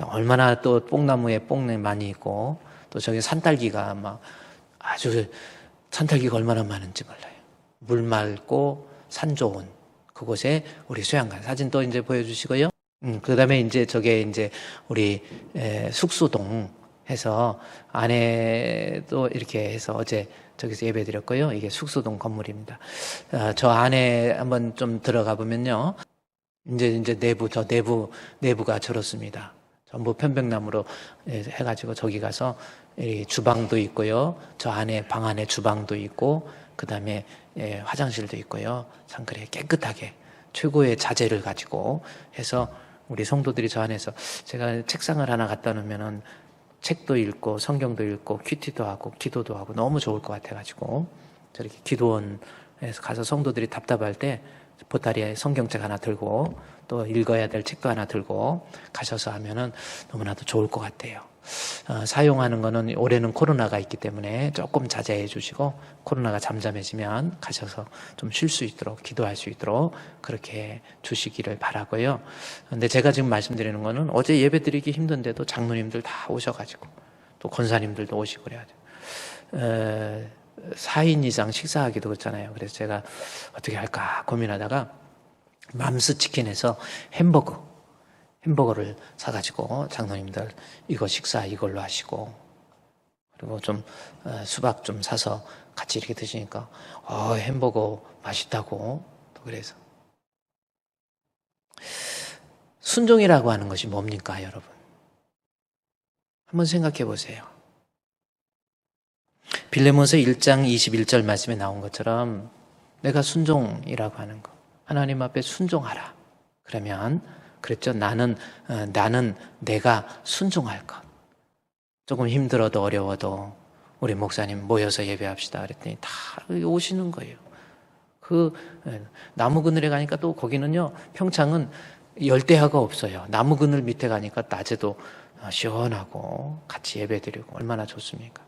얼마나 또 뽕나무에 뽕이 많이 있고 또 저기 산딸기가 막 아주 산딸기가 얼마나 많은지 몰라요. 물 맑고 산 좋은 그곳에 우리 수양관 사진 또 이제 보여주시고요. 그 다음에 이제 저게 이제 우리 숙소동 해서 안에도 이렇게 해서 어제 저기서 예배 드렸고요. 이게 숙소동 건물입니다. 저 안에 한번 좀 들어가 보면요. 이제 내부가 저렇습니다. 전부 편백나무로 해가지고 저기 가서 주방도 있고요. 저 안에 방 안에 주방도 있고 그 다음에 화장실도 있고요. 참 그래 깨끗하게 최고의 자재를 가지고 해서 우리 성도들이 저 안에서 제가 책상을 하나 갖다 놓으면은 책도 읽고 성경도 읽고 큐티도 하고 기도도 하고 너무 좋을 것 같아가지고 저렇게 기도원에서 가서 성도들이 답답할 때 보따리에 성경책 하나 들고 또 읽어야 될 책도 하나 들고 가셔서 하면은 너무나도 좋을 것 같아요. 사용하는 거는 올해는 코로나가 있기 때문에 조금 자제해 주시고 코로나가 잠잠해지면 가셔서 좀 쉴 수 있도록 기도할 수 있도록 그렇게 주시기를 바라고요. 근데 제가 지금 말씀드리는 거는 어제 예배 드리기 힘든데도 장로님들 다 오셔가지고 또 권사님들도 오시고 그래야죠. 4인 이상 식사하기도 그렇잖아요. 그래서 제가 어떻게 할까 고민하다가 맘스치킨에서 햄버거를 사가지고 장로님들 이거 식사 이걸로 하시고 그리고 좀 수박 좀 사서 같이 이렇게 드시니까 햄버거 맛있다고. 또 그래서 순종이라고 하는 것이 뭡니까, 여러분? 한번 생각해 보세요. 빌레몬서 1장 21절 말씀에 나온 것처럼 내가 순종이라고 하는 것, 하나님 앞에 순종하라. 그러면 그랬죠. 나는 내가 순종할 것. 조금 힘들어도 어려워도 우리 목사님 모여서 예배합시다 그랬더니 다 오시는 거예요. 그 나무 그늘에 가니까 또 거기는요, 평창은 열대야가 없어요. 나무 그늘 밑에 가니까 낮에도 시원하고 같이 예배드리고 얼마나 좋습니까?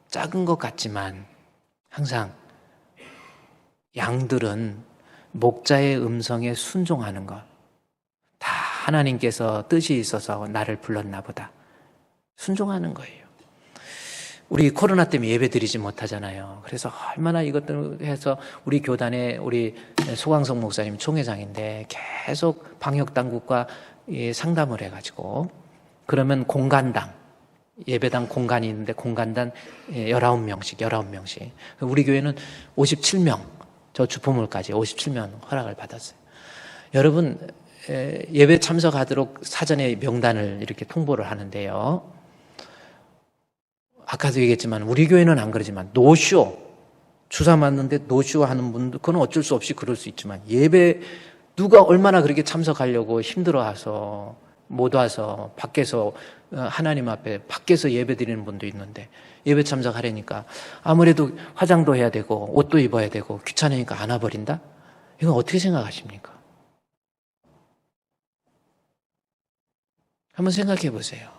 작은 것 같지만 항상 양들은 목자의 음성에 순종하는 것, 다 하나님께서 뜻이 있어서 나를 불렀나 보다. 순종하는 거예요. 우리 코로나 때문에 예배 드리지 못하잖아요. 그래서 얼마나 이것들 해서 우리 교단에 우리 소광석 목사님 총회장인데 계속 방역당국과 상담을 해가지고, 그러면 공간당, 예배당 공간이 있는데 공간당 19명씩. 우리 교회는 57명, 저 주포물까지 57명 허락을 받았어요. 여러분, 예배 참석하도록 사전에 명단을 이렇게 통보를 하는데요. 아까도 얘기했지만 우리 교회는 안 그러지만 노쇼, 주사 맞는데 노쇼 하는 분들, 그건 어쩔 수 없이 그럴 수 있지만 예배 누가 얼마나 그렇게 참석하려고 힘들어와서 못 와서 밖에서 하나님 앞에 밖에서 예배 드리는 분도 있는데 예배 참석하려니까 아무래도 화장도 해야 되고 옷도 입어야 되고 귀찮으니까 안 와버린다? 이건 어떻게 생각하십니까? 한번 생각해 보세요.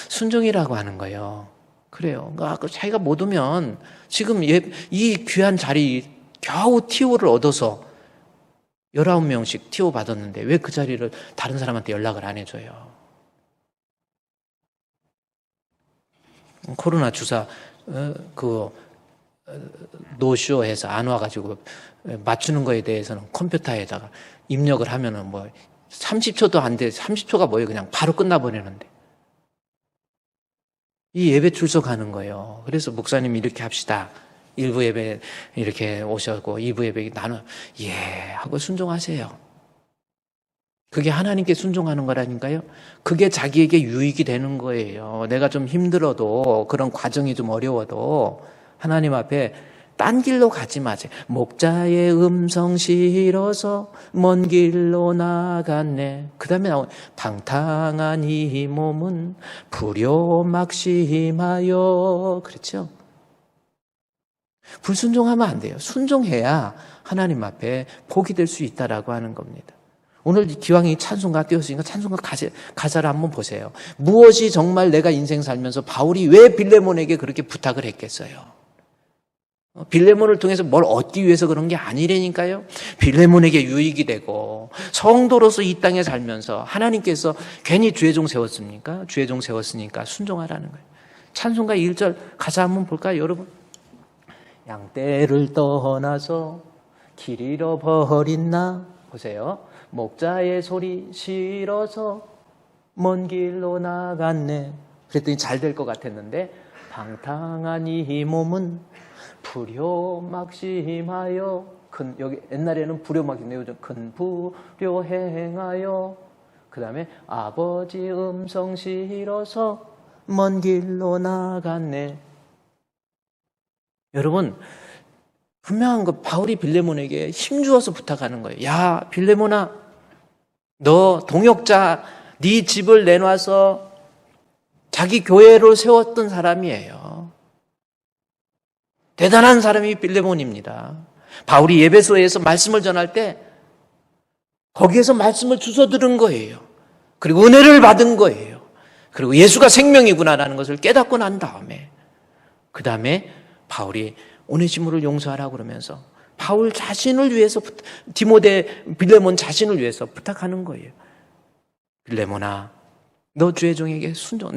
순종이라고 하는 거예요. 그래요. 자기가 못 오면 지금 이 귀한 자리 겨우 TO를 얻어서 19명씩 TO 받았는데 왜 그 자리를 다른 사람한테 연락을 안 해줘요? 코로나 주사 노쇼해서 안 와가지고 맞추는 거에 대해서는 컴퓨터에다가 입력을 하면은 30초도 안 돼. 30초가 뭐예요? 그냥 바로 끝나버리는데. 이 예배 출석하는 거예요. 그래서 목사님 이렇게 합시다. 1부 예배 이렇게 오셨고 2부 예배 하고 순종하세요. 그게 하나님께 순종하는 거라니까요. 그게 자기에게 유익이 되는 거예요. 내가 좀 힘들어도, 그런 과정이 좀 어려워도 하나님 앞에 딴 길로 가지 마세요. 목자의 음성 싫어서 먼 길로 나갔네. 그 다음에 나온 방탕한 이 몸은 불효막심하여. 그렇죠? 불순종하면 안 돼요. 순종해야 하나님 앞에 복이 될 수 있다라고 하는 겁니다. 오늘 기왕이 찬송가 띄웠으니까 찬송가 가사를 한번 보세요. 무엇이 정말 내가 인생 살면서 바울이 왜 빌레몬에게 그렇게 부탁을 했겠어요? 빌레몬을 통해서 뭘 얻기 위해서 그런 게 아니라니까요. 빌레몬에게 유익이 되고 성도로서 이 땅에 살면서 하나님께서 괜히 주의종 세웠습니까? 주의종 세웠으니까 순종하라는 거예요. 찬송가 1절 가사 한번 볼까요, 여러분? 양떼를 떠나서 길 잃어버린 나. 보세요. 목자의 소리 싫어서 먼 길로 나갔네. 그랬더니 잘 될 것 같았는데 방탕한 이 몸은 불효막심하여. 여기 옛날에는 불효막심, 요즘 큰 불효 행하여. 그 다음에 아버지 음성 싫어서 먼 길로 나갔네. 여러분, 분명한 거, 바울이 빌레몬에게 힘주어서 부탁하는 거예요. 야, 빌레몬아, 너 동역자, 네 집을 내놔서 자기 교회로 세웠던 사람이에요. 대단한 사람이 빌레몬입니다. 바울이 예배소에서 말씀을 전할 때 거기에서 말씀을 주워 들은 거예요. 그리고 은혜를 받은 거예요. 그리고 예수가 생명이구나라는 것을 깨닫고 난 다음에, 그 다음에 바울이 오네시모를 용서하라고 그러면서 바울 자신을 위해서, 빌레몬 자신을 위해서 부탁하는 거예요. 빌레몬아, 너 주의 종에게 순종.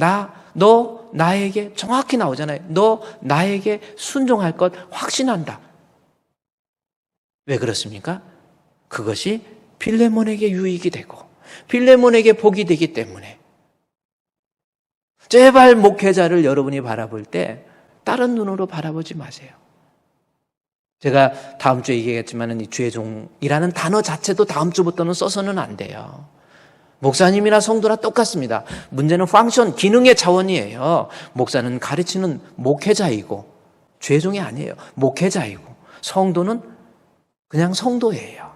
너 나에게, 정확히 나오잖아요. 너 나에게 순종할 것 확신한다. 왜 그렇습니까? 그것이 빌레몬에게 유익이 되고 빌레몬에게 복이 되기 때문에. 제발 목회자를 여러분이 바라볼 때 다른 눈으로 바라보지 마세요. 제가 다음 주에 얘기했지만 이 주의 종이라는 단어 자체도 다음 주부터는 써서는 안 돼요. 목사님이나 성도나 똑같습니다. 문제는 펑션, 기능의 차원이에요. 목사는 가르치는 목회자이고 주의 종이 아니에요. 목회자이고 성도는 그냥 성도예요.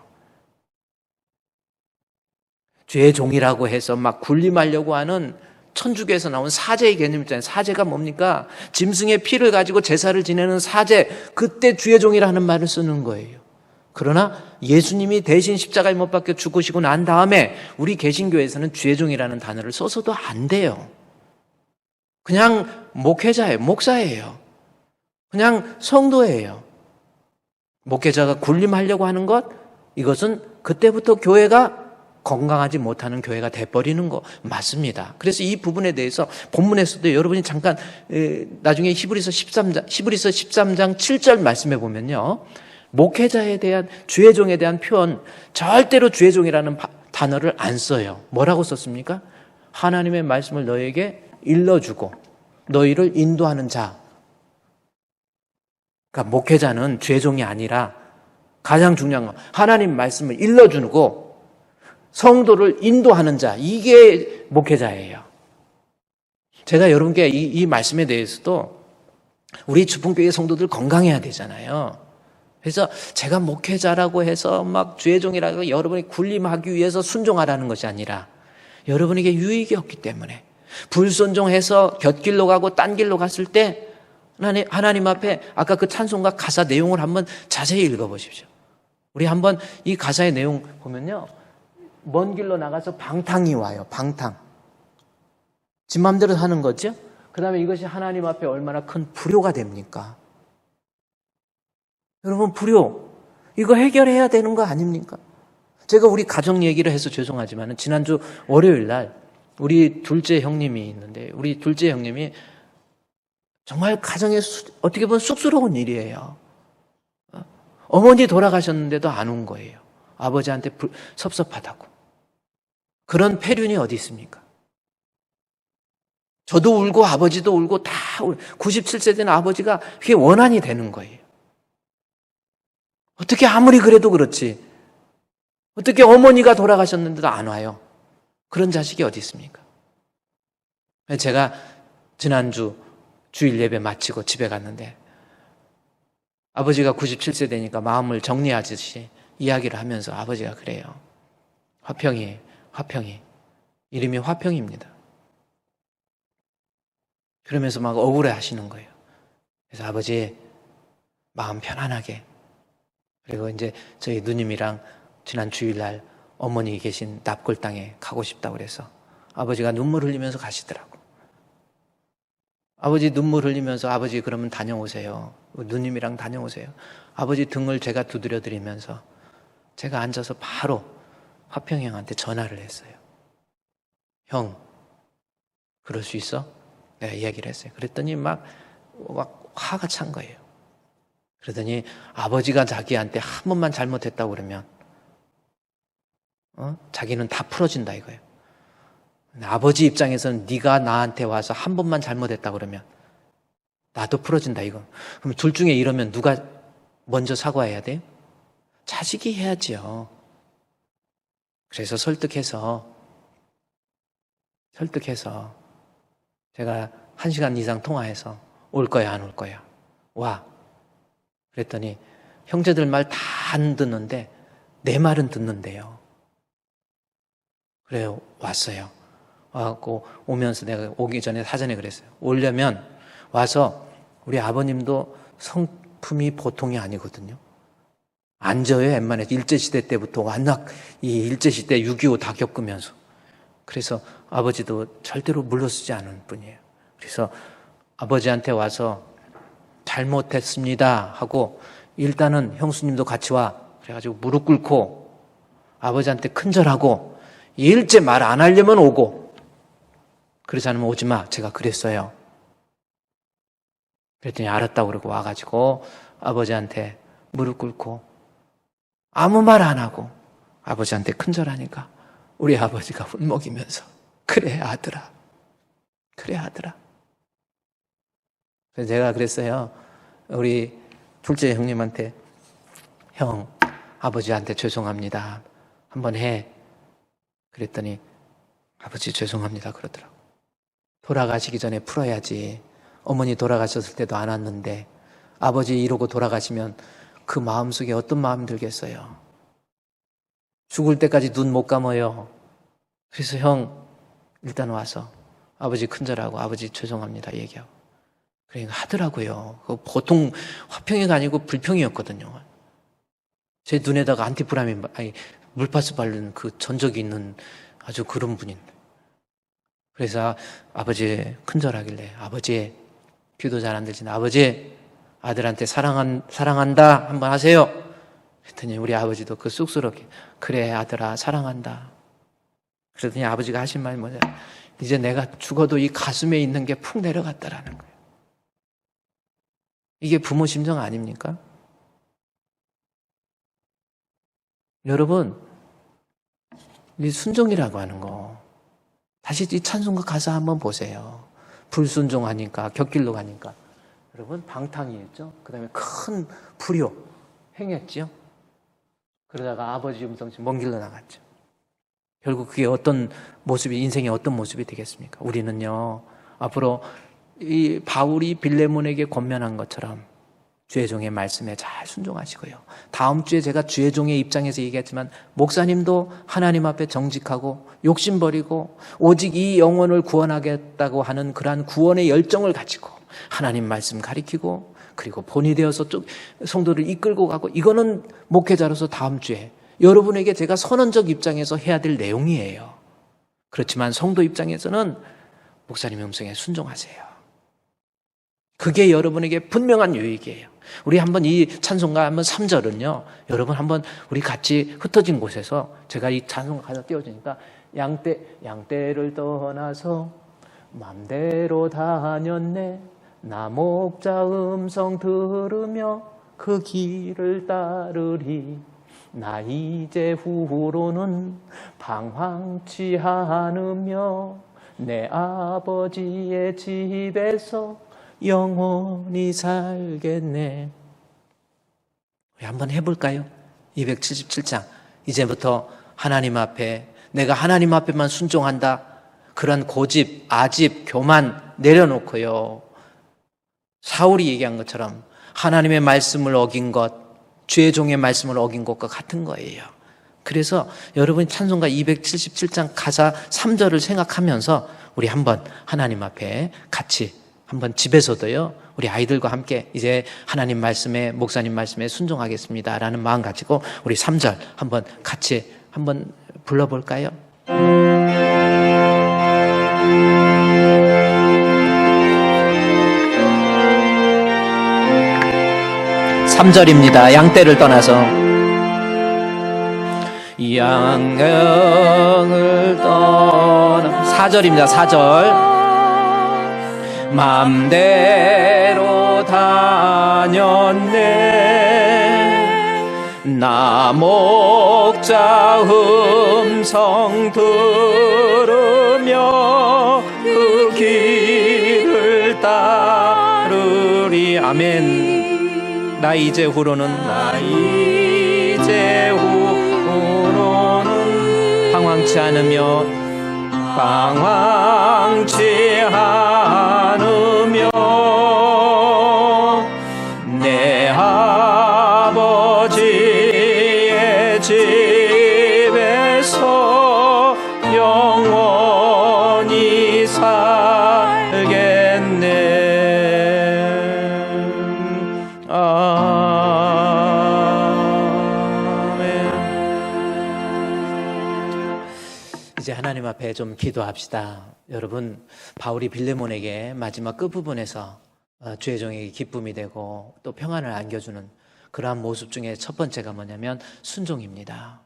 주의 종이라고 해서 막 군림하려고 하는 천주교에서 나온 사제의 개념 있잖아요. 사제가 뭡니까? 짐승의 피를 가지고 제사를 지내는 사제, 그때 주의 종이라는 말을 쓰는 거예요. 그러나 예수님이 대신 십자가에 못 박혀 죽으시고 난 다음에 우리 개신교에서는 주의 종이라는 단어를 써서도 안 돼요. 그냥 목회자예요. 목사예요. 그냥 성도예요. 목회자가 군림하려고 하는 것, 이것은 그때부터 교회가 건강하지 못하는 교회가 돼버리는 거 맞습니다. 그래서 이 부분에 대해서 본문에서도 여러분이 잠깐 나중에 히브리서 13장 7절 말씀해 보면요, 목회자에 대한, 주의 종에 대한 표현 절대로 주의 종이라는 단어를 안 써요. 뭐라고 썼습니까? 하나님의 말씀을 너에게 일러주고 너희를 인도하는 자. 그러니까 목회자는 주의 종이 아니라 가장 중요한 건 하나님 말씀을 일러주고 성도를 인도하는 자, 이게 목회자예요. 제가 여러분께 이 말씀에 대해서도 우리 주풍교회 성도들 건강해야 되잖아요. 그래서 제가 목회자라고 해서 막 주의 종이라고 여러분이 군림하기 위해서 순종하라는 것이 아니라 여러분에게 유익이 없기 때문에 불순종해서 곁길로 가고 딴 길로 갔을 때 하나님 앞에 아까 그 찬송가 가사 내용을 한번 자세히 읽어보십시오. 우리 한번 이 가사의 내용 보면요, 먼 길로 나가서 방탕이 와요. 방탕. 지 맘대로 하는 거죠. 그 다음에 이것이 하나님 앞에 얼마나 큰 불효가 됩니까? 여러분, 불효 이거 해결해야 되는 거 아닙니까? 제가 우리 가정 얘기를 해서 죄송하지만 지난주 월요일 날 우리 둘째 형님이 있는데, 우리 둘째 형님이 정말 가정에 어떻게 보면 쑥스러운 일이에요. 어머니 돌아가셨는데도 안 온 거예요. 아버지한테 섭섭하다고. 그런 폐륜이 어디 있습니까? 저도 울고 아버지도 울고 다 97세 된 아버지가 그게 원한이 되는 거예요. 어떻게 아무리 그래도 그렇지, 어떻게 어머니가 돌아가셨는데도 안 와요? 그런 자식이 어디 있습니까? 제가 지난주 주일 예배 마치고 집에 갔는데 아버지가 97세 되니까 마음을 정리하듯이 이야기를 하면서 아버지가 그래요. 화평이 이름이 화평입니다. 그러면서 막 억울해 하시는 거예요. 그래서 아버지 마음 편안하게, 그리고 이제 저희 누님이랑 지난 주일날 어머니 계신 납골 땅에 가고 싶다고 그래서 아버지가 눈물 흘리면서 가시더라고. 아버지 눈물 흘리면서 아버지 그러면 다녀오세요. 누님이랑 다녀오세요. 아버지 등을 제가 두드려 드리면서 제가 앉아서 바로 화평 형한테 전화를 했어요. 형, 그럴 수 있어? 내가 이야기를 했어요. 그랬더니 막 화가 찬 거예요. 그러더니 아버지가 자기한테 한 번만 잘못했다고 그러면 자기는 다 풀어진다 이거예요. 아버지 입장에서는 네가 나한테 와서 한 번만 잘못했다고 그러면 나도 풀어진다 이거. 그럼 둘 중에 이러면 누가 먼저 사과해야 돼요? 자식이 해야지요. 그래서 설득해서 제가 1시간 이상 통화해서 올 거야 안 올 거야? 와. 그랬더니 형제들 말 다 안 듣는데 내 말은 듣는데요. 그래요. 왔어요. 와갖고 오면서 내가 오기 전에 사전에 그랬어요. 오려면 와서 우리 아버님도 성품이 보통이 아니거든요. 안 져요. 웬만해서 일제시대 때부터 완낙 이 일제시대 6.25 다 겪으면서. 그래서 아버지도 절대로 물러서지 않은 분이에요. 그래서 아버지한테 와서 잘못했습니다 하고 일단은 형수님도 같이 와. 그래가지고 무릎 꿇고 아버지한테 큰절하고 일제 말 안 하려면 오고 그러지 않으면 오지 마. 제가 그랬어요. 그랬더니 알았다고 그러고 와가지고 아버지한테 무릎 꿇고 아무 말 안 하고 아버지한테 큰절하니까 우리 아버지가 울먹이면서 그래 아들아 그래 아들아. 그래서 제가 그랬어요. 우리 둘째 형님한테, 형, 아버지한테 죄송합니다. 한번 해. 그랬더니 아버지 죄송합니다 그러더라고. 돌아가시기 전에 풀어야지. 어머니 돌아가셨을 때도 안 왔는데 아버지 이러고 돌아가시면 그 마음속에 어떤 마음이 들겠어요. 죽을 때까지 눈 못 감아요. 그래서 형 일단 와서 아버지 큰절하고 아버지 죄송합니다 얘기하고. 그러니까 하더라고요. 보통 화평이가 아니고 불평이었거든요. 제 눈에다가 안티프라민, 아니 물파스 바른 그 전적이 있는 아주 그런 분인데. 그래서 아버지 큰절하길래, 아버지 귀도 잘 안 들리는데 아버지 아들한테 사랑한다 한번 하세요. 그랬더니 우리 아버지도 그 쑥스럽게 그래 아들아 사랑한다. 그랬더니 아버지가 하신 말이 뭐냐, 이제 내가 죽어도 이 가슴에 있는 게 푹 내려갔다라는 거예요. 이게 부모 심정 아닙니까? 여러분, 이 순종이라고 하는 거 다시 이 찬송가 가사 한번 보세요. 불순종하니까 곁길로 가니까 여러분 방탕이었죠. 그 다음에 큰 불효 행했죠. 그러다가 아버지 음성 먼 길로 나갔죠. 결국 그게 어떤 모습이, 인생의 어떤 모습이 되겠습니까? 우리는요 앞으로 이 바울이 빌레몬에게 권면한 것처럼 주의 종의 말씀에 잘 순종하시고요. 다음 주에 제가 주의 종의 입장에서 얘기했지만 목사님도 하나님 앞에 정직하고 욕심 버리고 오직 이 영혼을 구원하겠다고 하는 그러한 구원의 열정을 가지고 하나님 말씀 가리키고 그리고 본이 되어서 성도를 이끌고 가고, 이거는 목회자로서 다음 주에 여러분에게 제가 선언적 입장에서 해야 될 내용이에요. 그렇지만 성도 입장에서는 목사님의 음성에 순종하세요. 그게 여러분에게 분명한 유익이에요. 우리 한번 이 찬송가 한번 3절은요, 여러분 한번 우리 같이 흩어진 곳에서 제가 이 찬송가 가사 띄워주니까 양떼를 떠나서 맘대로 다녔네. 나 목자 음성 들으며 그 길을 따르리. 나 이제 후로는 방황치 않으며 내 아버지의 집에서 영원히 살겠네. 우리 한번 해볼까요? 277장. 이제부터 하나님 앞에, 내가 하나님 앞에만 순종한다. 그런 고집, 아집, 교만 내려놓고요. 사울이 얘기한 것처럼 하나님의 말씀을 어긴 것, 주의 종의 말씀을 어긴 것과 같은 거예요. 그래서 여러분이 찬송가 277장 가사 3절을 생각하면서 우리 한번 하나님 앞에 같이 한번 집에서도요, 우리 아이들과 함께 이제 하나님 말씀에, 목사님 말씀에 순종하겠습니다 라는 마음 가지고 우리 3절 한번 같이 한번 불러볼까요? 3절입니다. 양떼를 떠나서 양을 떠나 4절입니다. 4절 맘대로 다녔네. 나 목자 음성 들으며 그 길을 따르리. 아멘. 나 이제 후로는 방황치 않으며 내 아버지의 집에서 영원히 살겠네. 이제 하나님 앞에 좀 기도합시다. 여러분, 바울이 빌레몬에게 마지막 끝부분에서 주의 종에게 기쁨이 되고 또 평안을 안겨주는 그러한 모습 중에 첫 번째가 뭐냐면 순종입니다.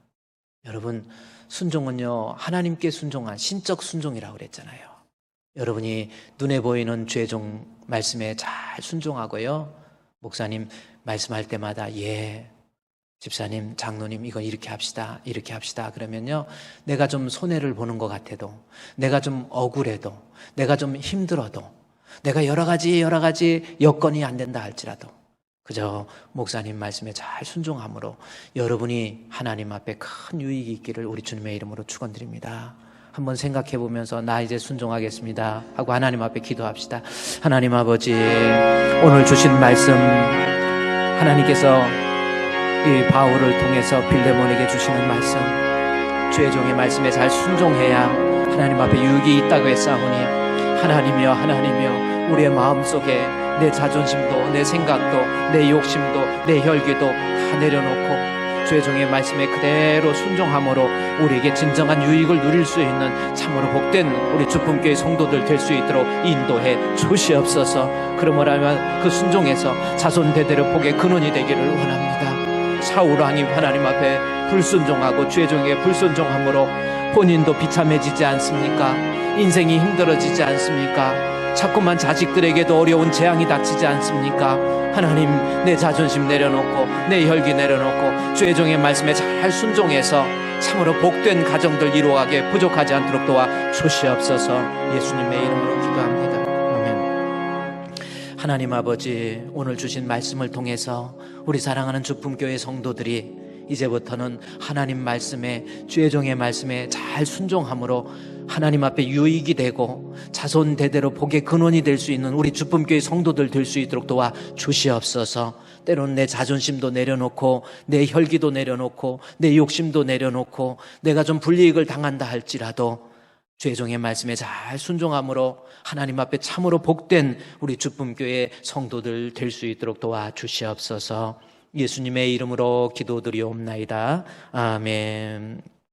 여러분, 순종은요, 하나님께 순종한 신적 순종이라고 그랬잖아요. 여러분이 눈에 보이는 주의 종 말씀에 잘 순종하고요, 목사님 말씀할 때마다 예, 집사님, 장로님, 이거 이렇게 합시다, 이렇게 합시다. 그러면요, 내가 좀 손해를 보는 것 같아도, 내가 좀 억울해도, 내가 좀 힘들어도, 내가 여러 가지 여건이 안 된다 할지라도, 그저 목사님 말씀에 잘 순종함으로 여러분이 하나님 앞에 큰 유익이 있기를 우리 주님의 이름으로 축원드립니다. 한번 생각해 보면서 나 이제 순종하겠습니다 하고 하나님 앞에 기도합시다. 하나님 아버지, 오늘 주신 말씀, 하나님께서 이 바울을 통해서 빌레몬에게 주시는 말씀, 주의 종의 말씀에 잘 순종해야 하나님 앞에 유익이 있다고 했사오니, 하나님이여 우리의 마음속에 내 자존심도, 내 생각도, 내 욕심도, 내 혈기도 다 내려놓고 주의 종의 말씀에 그대로 순종함으로 우리에게 진정한 유익을 누릴 수 있는 참으로 복된 우리 주품교회 성도들 될 수 있도록 인도해 주시옵소서. 그러므로 그 순종에서 자손 대대로 복의 근원이 되기를 원합니다. 사울 왕이 하나님 앞에 불순종하고 주의 종에게 불순종함으로 본인도 비참해지지 않습니까? 인생이 힘들어지지 않습니까? 자꾸만 자식들에게도 어려운 재앙이 닥치지 않습니까? 하나님, 내 자존심 내려놓고 내 혈기 내려놓고 주의 종의 말씀에 잘 순종해서 참으로 복된 가정들 이루어가게 부족하지 않도록 도와 주시옵소서. 예수님의 이름으로 기도합니다. 아멘. 하나님 아버지, 오늘 주신 말씀을 통해서 우리 사랑하는 주품교회 성도들이 이제부터는 하나님 말씀에, 주의 종의 말씀에 잘 순종함으로 하나님 앞에 유익이 되고 자손 대대로 복의 근원이 될 수 있는 우리 주품교회 성도들 될 수 있도록 도와 주시옵소서. 때로는 내 자존심도 내려놓고 내 혈기도 내려놓고 내 욕심도 내려놓고 내가 좀 불이익을 당한다 할지라도 주의 종의 말씀에 잘 순종함으로 하나님 앞에 참으로 복된 우리 주품교회 성도들 될 수 있도록 도와 주시옵소서. 예수님의 이름으로 기도드리옵나이다. 아멘.